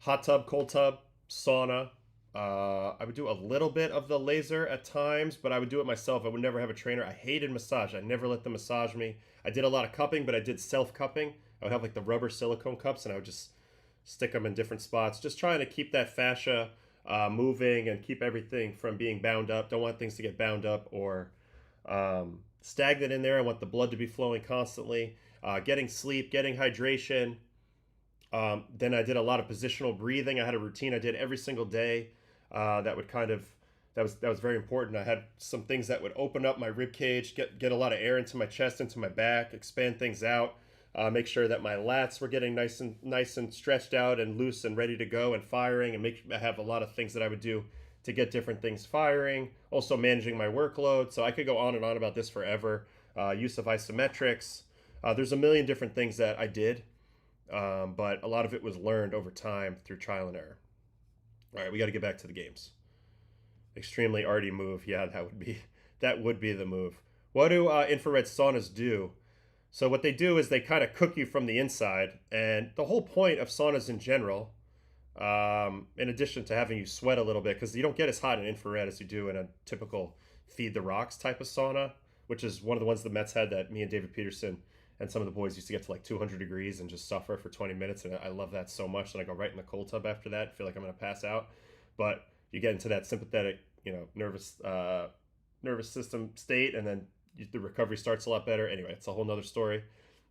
hot tub, cold tub, sauna. I would do a little bit of the laser at times, but I would do it myself. I would never have a trainer. I hated massage. I never let them massage me. I did a lot of cupping, but I did self-cupping. I would have like the rubber silicone cups, and I would just stick them in different spots, just trying to keep that fascia moving and keep everything from being bound up. Don't want things to get bound up or stagnant in there. I want the blood to be flowing constantly. Getting sleep, getting hydration. Then I did a lot of positional breathing. I had a routine I did every single day that would kind of that was very important. I had some things that would open up my rib cage, get a lot of air into my chest, into my back, expand things out, make sure that my lats were getting nice and stretched out and loose and ready to go and firing, and I have a lot of things that I would do to get different things firing. Also managing my workload. So I could go on and on about this forever. Use of isometrics. There's a million different things that I did, but a lot of it was learned over time through trial and error. All right, we got to get back to the games. Extremely arty move. Yeah, that would be the move. What do infrared saunas do? So what they do is they kind of cook you from the inside, and the whole point of saunas in general, in addition to having you sweat a little bit, because you don't get as hot in infrared as you do in a typical feed the rocks type of sauna, which is one of the ones the Mets had that me and David Peterson and some of the boys used to get to like 200 degrees and just suffer for 20 minutes, and I love that so much. And I go right in the cold tub after that, feel like I'm going to pass out. But you get into that sympathetic, nervous system state, and then the recovery starts a lot better. Anyway, it's a whole nother story.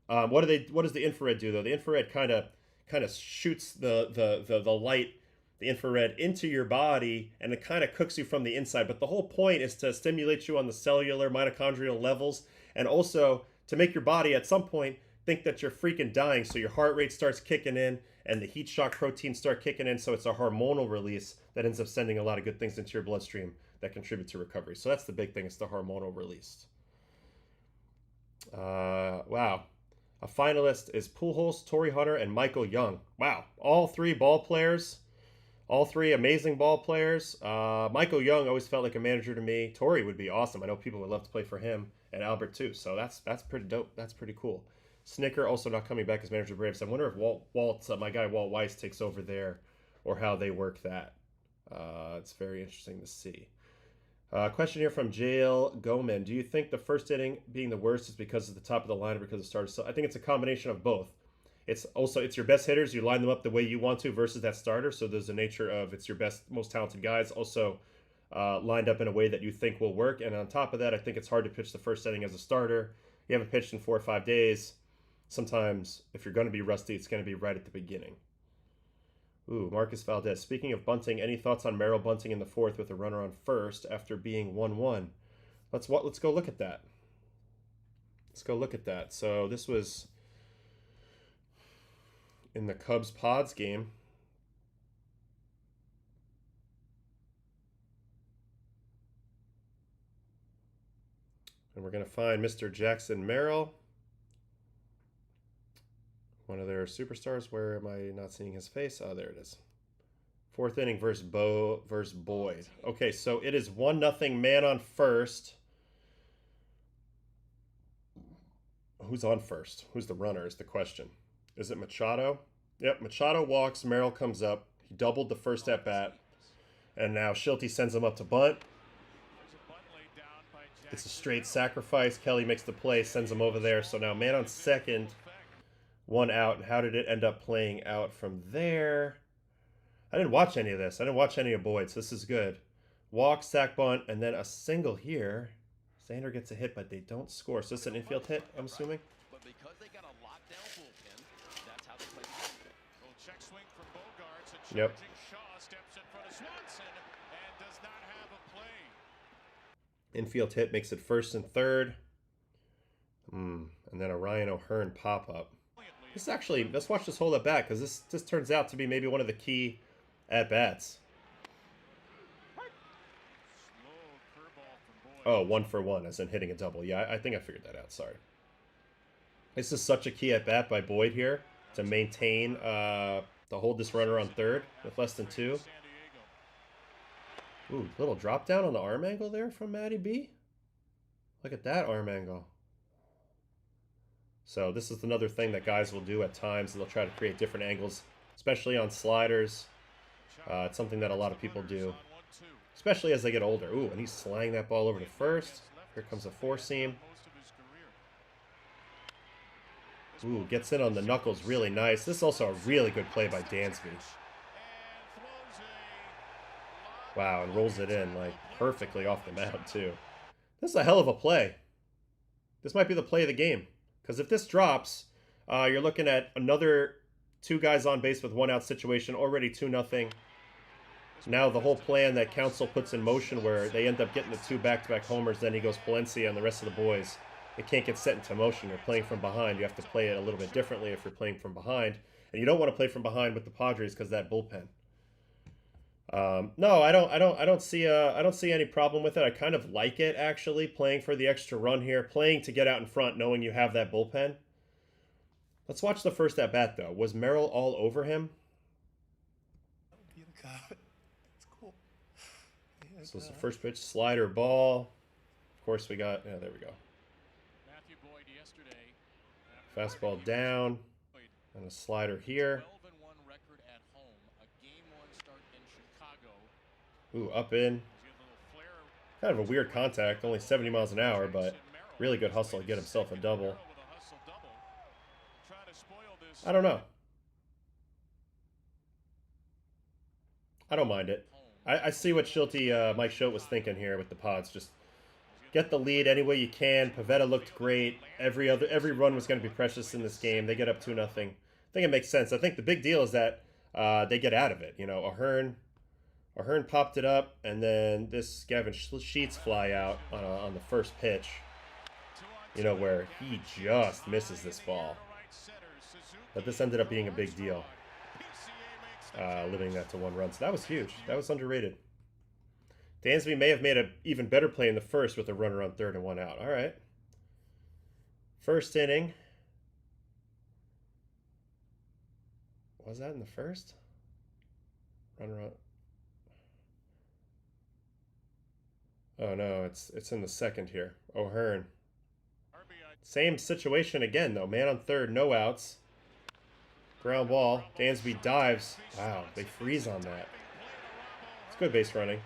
What does the infrared do though? The infrared kind of shoots the light, the infrared, into your body, and it kind of cooks you from the inside. But the whole point is to stimulate you on the cellular mitochondrial levels, and also to make your body at some point think that you're freaking dying. So your heart rate starts kicking in, and the heat shock proteins start kicking in. So it's a hormonal release that ends up sending a lot of good things into your bloodstream that contribute to recovery. So that's the big thing. It's the hormonal release. Wow. A finalist is Pujols, Torrey Hunter, and Michael Young. Wow. All three ball players. All three amazing ball players. Michael Young always felt like a manager to me. Torrey would be awesome. I know people would love to play for him, and Albert too. So that's pretty dope. That's pretty cool. Snicker also not coming back as manager of Braves. I wonder if Walt, my guy Walt Weiss, takes over there, or how they work that. It's very interesting to see. Question here from Jail Goman. Do you think the first inning being the worst is because of the top of the lineup, because of starters? So I think it's a combination of both. It's your best hitters. You line them up the way you want to versus that starter. So there's a nature of it's your best, most talented guys also lined up in a way that you think will work. And on top of that, I think it's hard to pitch the first inning as a starter. You haven't pitched in 4 or 5 days. Sometimes if you're going to be rusty, it's going to be right at the beginning. Ooh, Marcus Valdez. Speaking of bunting, any thoughts on Merrill bunting in the 4th with a runner on first after being 1-1? Let's go look at that. Let's go look at that. So this was in the Cubs-Pods game. And we're going to find Mr. Jackson Merrill, one of their superstars. Where am I not seeing his face? Oh, there it is. 4th inning versus Boyd. Okay, so it is 1-0, man on first. Who's on first? Who's the runner is the question. Is it Machado? Yep, Machado walks. Merrill comes up. He doubled the first at bat. And now Schulte sends him up to bunt. It's a straight sacrifice. Kelly makes the play, sends him over there. So now man on second, 1 out. And how did it end up playing out from there? I didn't watch any of this. I didn't watch any of Boyd's. This is good. Walk, sack bunt, and then a single here. Xander gets a hit, but they don't score. So it's an infield hit, I'm assuming. But because they got a lockdown bullpen, that's how they play. Check swing from Bogarts, and Yep. Shaw steps in front of Swanson and does not have a play. Infield hit makes it 1st and 3rd. And then a Ryan O'Hearn pop-up. This actually, let's watch this hold up back, because this turns out to be maybe one of the key at-bats. Oh, 1 for 1, as in hitting a double. Yeah, I think I figured that out. Sorry. This is such a key at-bat by Boyd here to maintain, to hold this runner on third with less than 2. Ooh, little drop down on the arm angle there from Matty B. Look at that arm angle. So this is another thing that guys will do at times. They'll try to create different angles, especially on sliders. It's something that a lot of people do, especially as they get older. Ooh, and he's sliding that ball over to first. Here comes a 4-seam. Ooh, gets in on the knuckles really nice. This is also a really good play by Dansby. Wow, and rolls it in like perfectly off the mound too. This is a hell of a play. This might be the play of the game. Because if this drops, you're looking at another 2 guys on base with 1 out situation, already 2-0. now the whole plan that Council puts in motion where they end up getting the 2 back-to-back homers, then he goes Palencia and the rest of the boys. It can't get set into motion. You're playing from behind. You have to play it a little bit differently if you're playing from behind. And you don't want to play from behind with the Padres because that bullpen. No, I don't see any problem with it. I kind of like it actually, playing for the extra run here, playing to get out in front, knowing you have that bullpen. Let's watch the first at bat though. Was Merrill all over him? It's cool. So it's the first pitch, slider ball. Of course we got, yeah, there we go. Matthew Boyd yesterday. Fastball down, and a slider here. 12-1 record at home. A game 1 start in Chicago. Ooh, up in. Kind of a weird contact, only 70 miles an hour, but really good hustle to get himself a double. I don't know. I don't mind it. I see what Mike Schilt was thinking here with the Pods. Just get the lead any way you can. Pivetta looked great. Every run was going to be precious in this game. They get up 2-0. I think it makes sense. I think the big deal is that they get out of it. You know, Ahern popped it up, and then this Gavin Sheets fly out on the first pitch. You know, where he just misses this ball. But this ended up being a big deal. Limiting that to 1 run. So that was huge. That was underrated. Dansby may have made an even better play in the first with a runner on third and 1 out. All right. First inning. Was that in the first? Runner on. Oh no, it's in the second here. O'Hearn. Same situation again though. Man on third, no outs. Ground ball. Dansby dives. Wow, they freeze on that. It's good base running.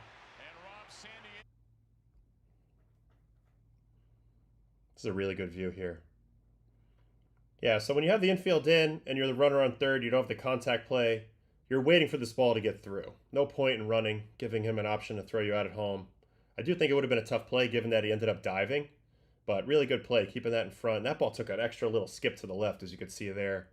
This is a really good view here. Yeah, so when you have the infield in and you're the runner on third, you don't have the contact play, you're waiting for this ball to get through. No point in running, giving him an option to throw you out at home. I do think it would have been a tough play given that he ended up diving, but really good play, keeping that in front. And that ball took an extra little skip to the left, as you could see there.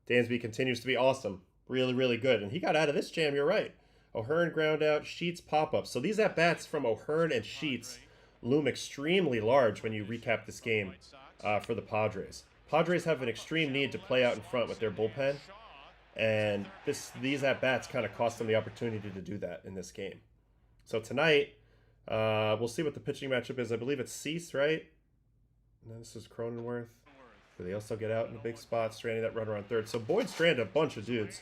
Dansby continues to be awesome. Really, really good. And he got out of this jam, you're right. O'Hearn ground out, Sheets pop-up. So these at-bats from O'Hearn and Sheets loom extremely large when you recap this game for the Padres. Padres have an extreme need to play out in front with their bullpen. And these at-bats kind of cost them the opportunity to do that in this game. So tonight, we'll see what the pitching matchup is. I believe it's Cease, right? And this is Cronenworth. Do they also get out in a big spot, stranding that runner on third? So Boyd stranded a bunch of dudes.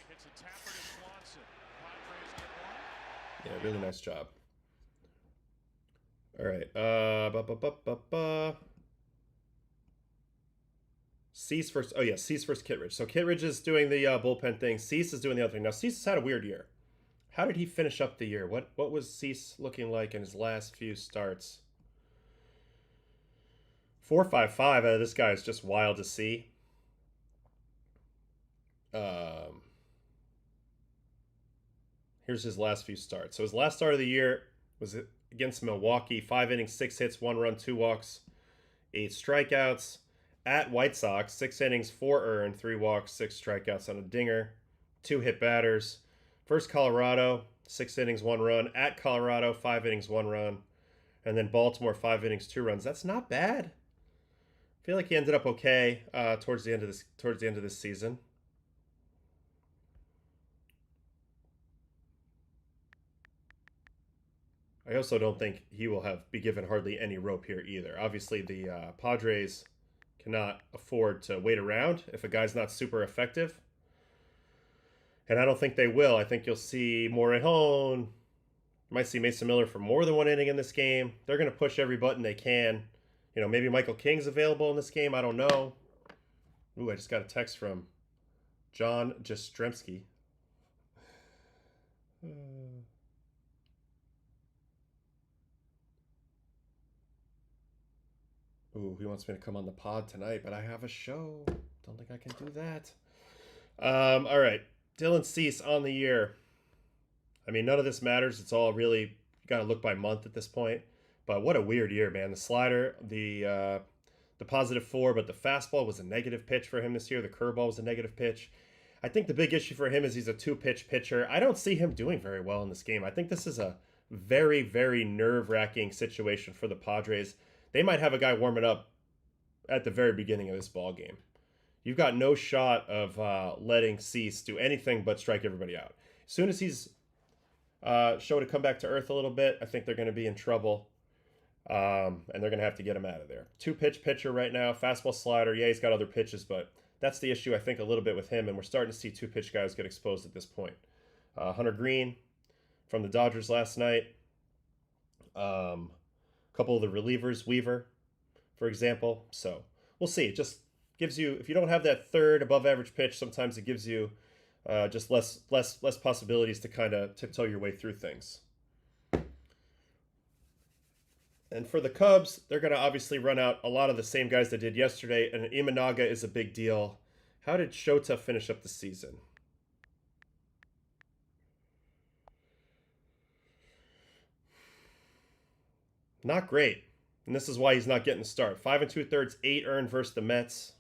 Yeah, really nice job. All right. Cease versus, oh yeah, Cease versus Kittredge. So Kittredge is doing the bullpen thing. Cease is doing the other thing. Now Cease has had a weird year. How did he finish up the year? What was Cease looking like in his last few starts? 4.55. This guy is just wild to see. Here's his last few starts. So his last start of the year was against Milwaukee. 5 innings, 6 hits, 1 run, 2 walks, 8 strikeouts. At White Sox, 6 innings, 4 earned, 3 walks, 6 strikeouts on a dinger, 2 hit batters. First Colorado, 6 innings, 1 run. At Colorado, 5 innings, 1 run. And then Baltimore, 5 innings, 2 runs. That's not bad. I feel like he ended up okay towards the end of this season. I also don't think he will be given hardly any rope here either. Obviously, the Padres cannot afford to wait around if a guy's not super effective. And I don't think they will. I think you'll see Morejon. You might see Mason Miller for more than 1 inning in this game. They're going to push every button they can. You know, maybe Michael King's available in this game. I don't know. Ooh, I just got a text from John Jastrzemski. Ooh, he wants me to come on the pod tonight, but I have a show. Don't think I can do that. All right. Dylan Cease on the year. I mean, none of this matters. It's all really, you got to look by month at this point. But what a weird year, man. The slider, the +4, but the fastball was a negative pitch for him this year. The curveball was a negative pitch. I think the big issue for him is he's a two-pitch pitcher. I don't see him doing very well in this game. I think this is a very, very nerve-wracking situation for the Padres. They might have a guy warming up at the very beginning of this ball game. You've got no shot of letting Cease do anything but strike everybody out. As soon as he's shown to come back to earth a little bit, I think they're going to be in trouble. And they're going to have to get him out of there. Two-pitch pitcher right now, fastball slider. Yeah, he's got other pitches, but that's the issue, I think, a little bit with him. And we're starting to see two-pitch guys get exposed at this point. Hunter Green from the Dodgers last night. A couple of the relievers, Weaver, for example. So we'll see. It just gives you, if you don't have that third above-average pitch, sometimes it gives you just less possibilities to kind of tiptoe your way through things. And for the Cubs, they're going to obviously run out a lot of the same guys they did yesterday, and Imanaga is a big deal. How did Shota finish up the season? Not great. And this is why he's not getting the start. 5 2/3, 8 earned versus the Mets.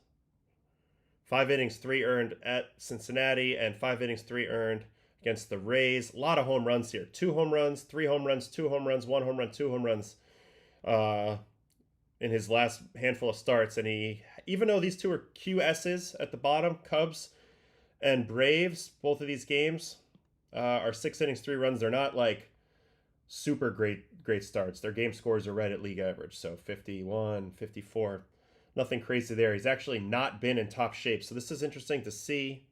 5 innings, 3 earned at Cincinnati, and 5 innings, 3 earned against the Rays. A lot of home runs here. 2 home runs, 3 home runs, 2 home runs, 1 home run, 2 home runs in his last handful of starts. And he, even though these two are QSs at the bottom, Cubs and Braves, both of these games are 6 innings, 3 runs. They're not like super great starts. Their game scores are right at league average. So 51, 54, nothing crazy there. He's actually not been in top shape. So this is interesting to see.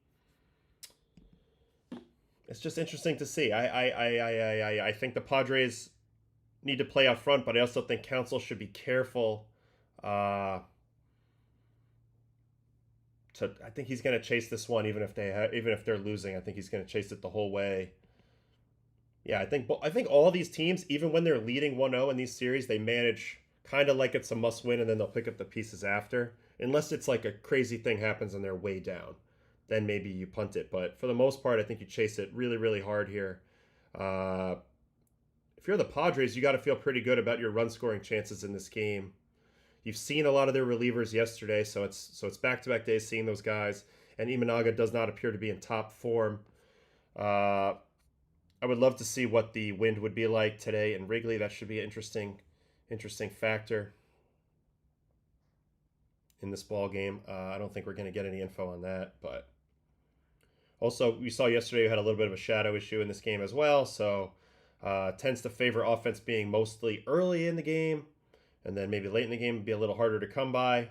It's just interesting to see. I think the Padres need to play out front, but I also think Counsell should be careful. I think he's going to chase this one, even if they're losing. I think he's going to chase it the whole way. Yeah, I think all these teams, even when they're leading 1-0 in these series, they manage kind of like it's a must-win, and then they'll pick up the pieces after. Unless it's like a crazy thing happens and they're way down, then maybe you punt it. But for the most part, I think you chase it really, really hard here. If you're the Padres, you got to feel pretty good about your run-scoring chances in this game. You've seen a lot of their relievers yesterday, so it's back-to-back days seeing those guys. And Imanaga does not appear to be in top form. I would love to see what the wind would be like today in Wrigley. That should be an interesting factor in this ball game. I don't think we're going to get any info on that, but also we saw yesterday you had a little bit of a shadow issue in this game as well, so tends to favor offense being mostly early in the game, and then maybe late in the game be a little harder to come by.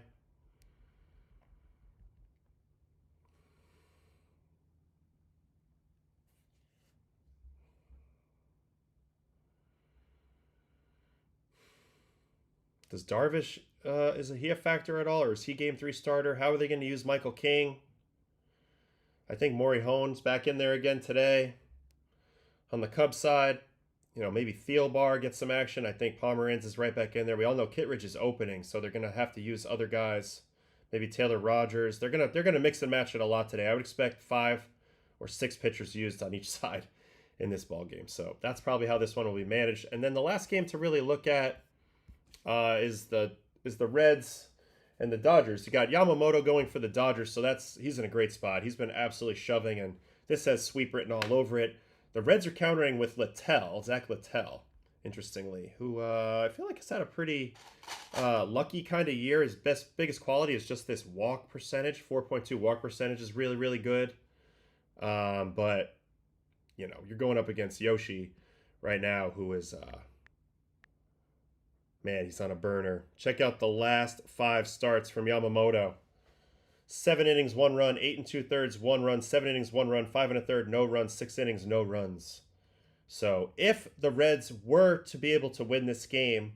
Does Darvish, is he a factor at all, or is he game 3 starter? How are they going to use Michael King? I think Maury Hone's back in there again today. On the Cubs side, maybe Thielbar gets some action. I think Pomeranz is right back in there. We all know Kittredge is opening, so they're going to have to use other guys. Maybe Taylor Rogers. They're gonna mix and match it a lot today. I would expect 5 or 6 pitchers used on each side in this ball game. So that's probably how this one will be managed. And then the last game to really look at is the Reds and the Dodgers. You got Yamamoto going for the Dodgers, so he's in a great spot. He's been absolutely shoving, and this has sweep written all over it. The Reds are countering with Zach Littell, interestingly, who I feel like has had a pretty lucky kind of year. His biggest quality is just this walk percentage. 4.2 walk percentage is really, really good. But you're going up against Yoshi right now, who is man, he's on a burner. Check out the last 5 starts from Yamamoto. 7 innings, 1 run, 8 2/3, 1 run, 7 innings, 1 run, 5 1/3, no runs, 6 innings, no runs. So if the Reds were to be able to win this game,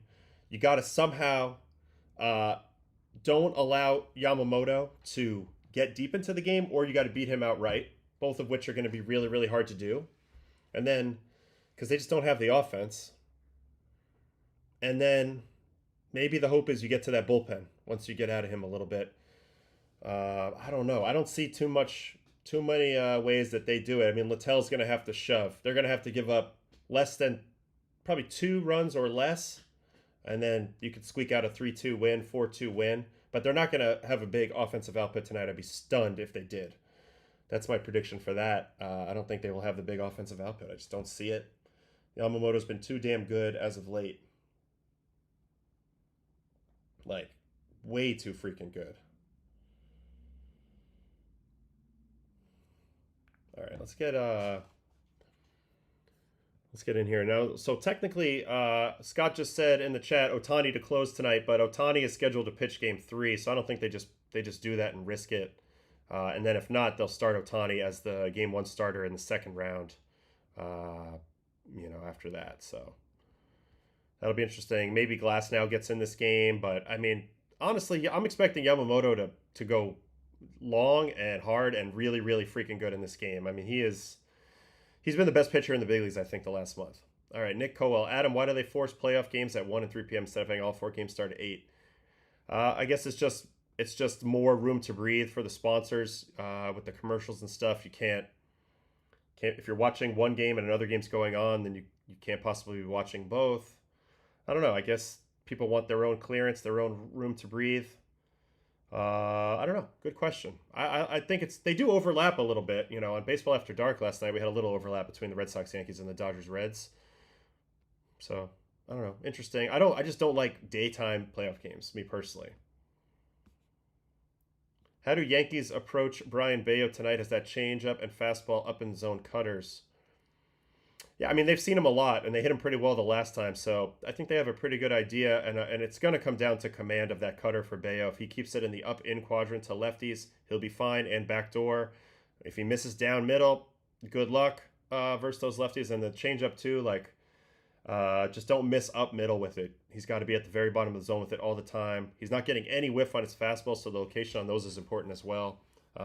you got to somehow don't allow Yamamoto to get deep into the game, or you got to beat him outright, both of which are going to be really, really hard to do. And then, because they just don't have the offense. And then maybe the hope is you get to that bullpen once you get out of him a little bit. I don't know. I don't see too many ways that they do it. I mean, Littell's going to have to shove. They're going to have to give up less than probably 2 runs or less, and then you could squeak out a 3-2 win, 4-2 win. But they're not going to have a big offensive output tonight. I'd be stunned if they did. That's my prediction for that. I don't think they will have the big offensive output. I just don't see it. Yamamoto's been too damn good as of late. Like, way too freaking good. All right, let's get in here now. So technically, Scott just said in the chat Ohtani to close tonight, but Ohtani is scheduled to pitch Game 3, so I don't think they just do that and risk it. And then if not, they'll start Ohtani as the Game 1 starter in the second round. After that, so that'll be interesting. Maybe Glass now gets in this game, but I mean, honestly, I'm expecting Yamamoto to go long and hard and really, really freaking good in this game. I mean, he's been the best pitcher in the big leagues, I think, the last month. All right, Nick Cowell. Adam, why do they force playoff games at 1 and 3 p.m. instead of having all 4 games start at 8? I guess it's just more room to breathe for the sponsors with the commercials and stuff. You can't if you're watching one game and another game's going on, then you can't possibly be watching both. I don't know. I guess people want their own clearance, their own room to breathe. I don't know. Good question. I think they do overlap a little bit. On Baseball After Dark last night, we had a little overlap between the Red Sox, Yankees, and the Dodgers, Reds. So I don't know. Interesting. I just don't like daytime playoff games, me personally. How do Yankees approach Brian Bayo tonight? Has that changeup and fastball up in zone cutters? Yeah, I mean, they've seen him a lot, and they hit him pretty well the last time, so I think they have a pretty good idea, and it's going to come down to command of that cutter for Bayo. If he keeps it in the up-in quadrant to lefties, he'll be fine, and backdoor. If he misses down middle, good luck versus those lefties, and the changeup too, just don't miss up middle with it. He's got to be at the very bottom of the zone with it all the time. He's not getting any whiff on his fastball, so the location on those is important as well.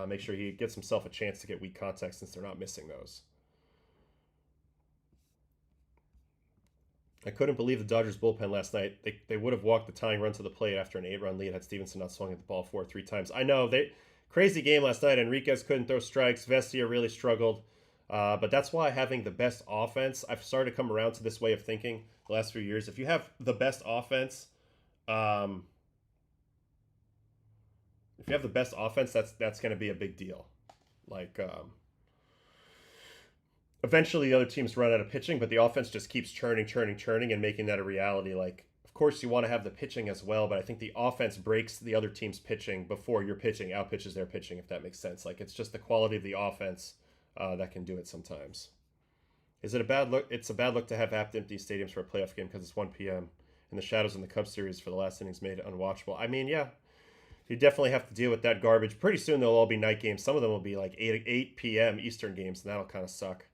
Make sure he gets himself a chance to get weak contact since they're not missing those. I couldn't believe the Dodgers bullpen last night. They would have walked the tying run to the plate after an 8-run lead had Stevenson not swung at the ball 3 times. I know, crazy game last night. Enriquez couldn't throw strikes. Vestia really struggled. But that's why having the best offense, I've started to come around to this way of thinking the last few years. If you have the best offense, that's going to be a big deal. Eventually the other teams run out of pitching, but the offense just keeps churning and making that a reality. Of course you want to have the pitching as well, but I think the offense breaks the other team's pitching before your pitching outpitches their pitching, if that makes sense. It's just the quality of the offense that can do it sometimes. Is it a bad look? It's a bad look to have empty stadiums for a playoff game because it's 1 p.m. and the shadows in the Cubs series for the last innings made it unwatchable. I mean, yeah, you definitely have to deal with that garbage. Pretty soon they'll all be night games. Some of them will be 8 p.m. Eastern games, and that'll kind of suck.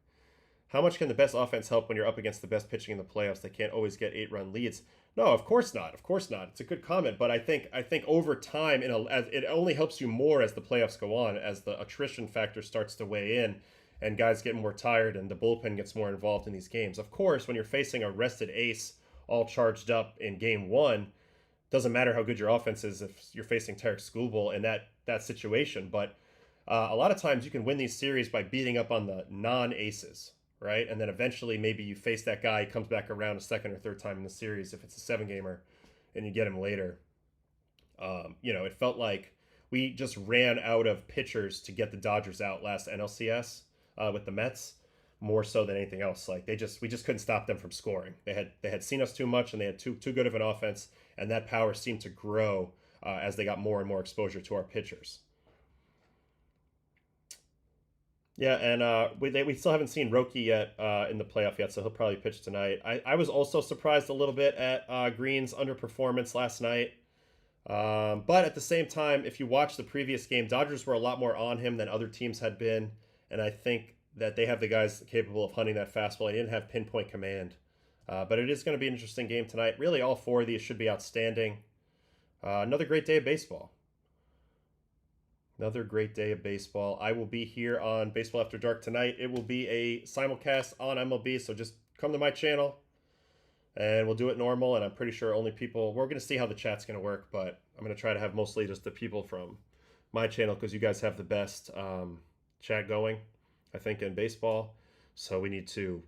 How much can the best offense help when you're up against the best pitching in the playoffs? They can't always get 8-run leads. No, of course not. Of course not. It's a good comment, but I think over time, it only helps you more as the playoffs go on, as the attrition factor starts to weigh in, and guys get more tired, and the bullpen gets more involved in these games. Of course, when you're facing a rested ace, all charged up in Game 1, doesn't matter how good your offense is if you're facing Tarek Skubal in that situation. But a lot of times you can win these series by beating up on the non-aces. Right? And then eventually maybe you face that guy, he comes back around a second or third time in the series if it's a 7-gamer, and you get him later. It felt like we just ran out of pitchers to get the Dodgers out last NLCS with the Mets, more so than anything else. We just couldn't stop them from scoring. They had seen us too much, and they had too good of an offense, and that power seemed to grow as they got more and more exposure to our pitchers. Yeah, and we still haven't seen Roki yet in the playoff yet, so he'll probably pitch tonight. I was also surprised a little bit at Green's underperformance last night. But at the same time, if you watch the previous game, Dodgers were a lot more on him than other teams had been, and I think that they have the guys capable of hunting that fastball. He didn't have pinpoint command. But it is going to be an interesting game tonight. Really, all 4 of these should be outstanding. Another great day of baseball. Another great day of baseball. I will be here on Baseball After Dark tonight. It will be a simulcast on MLB, so just come to my channel, and we'll do it normal, and I'm pretty sure only people... We're going to see how the chat's going to work, but I'm going to try to have mostly just the people from my channel, because you guys have the best chat going, I think, in baseball. So we need to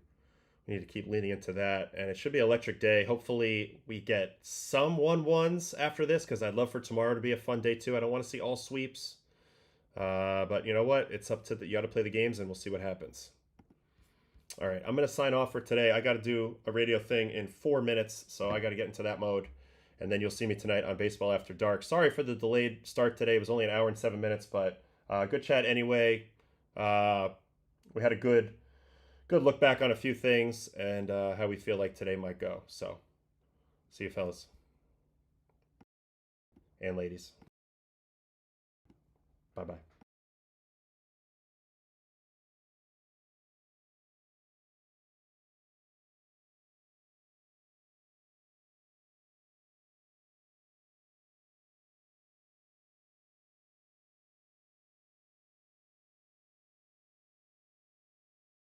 keep leaning into that, and it should be an electric day. Hopefully we get some 1-1s after this, because I'd love for tomorrow to be a fun day, too. I don't want to see all sweeps. But you know what? It's up to you got to play the games, and we'll see what happens. All right, I'm going to sign off for today. I got to do a radio thing in 4 minutes, so I got to get into that mode. And then you'll see me tonight on Baseball After Dark. Sorry for the delayed start today. It was only an hour and 7 minutes, but good chat anyway. We had a good look back on a few things and how we feel like today might go. So, see you fellas and ladies. Bye-bye.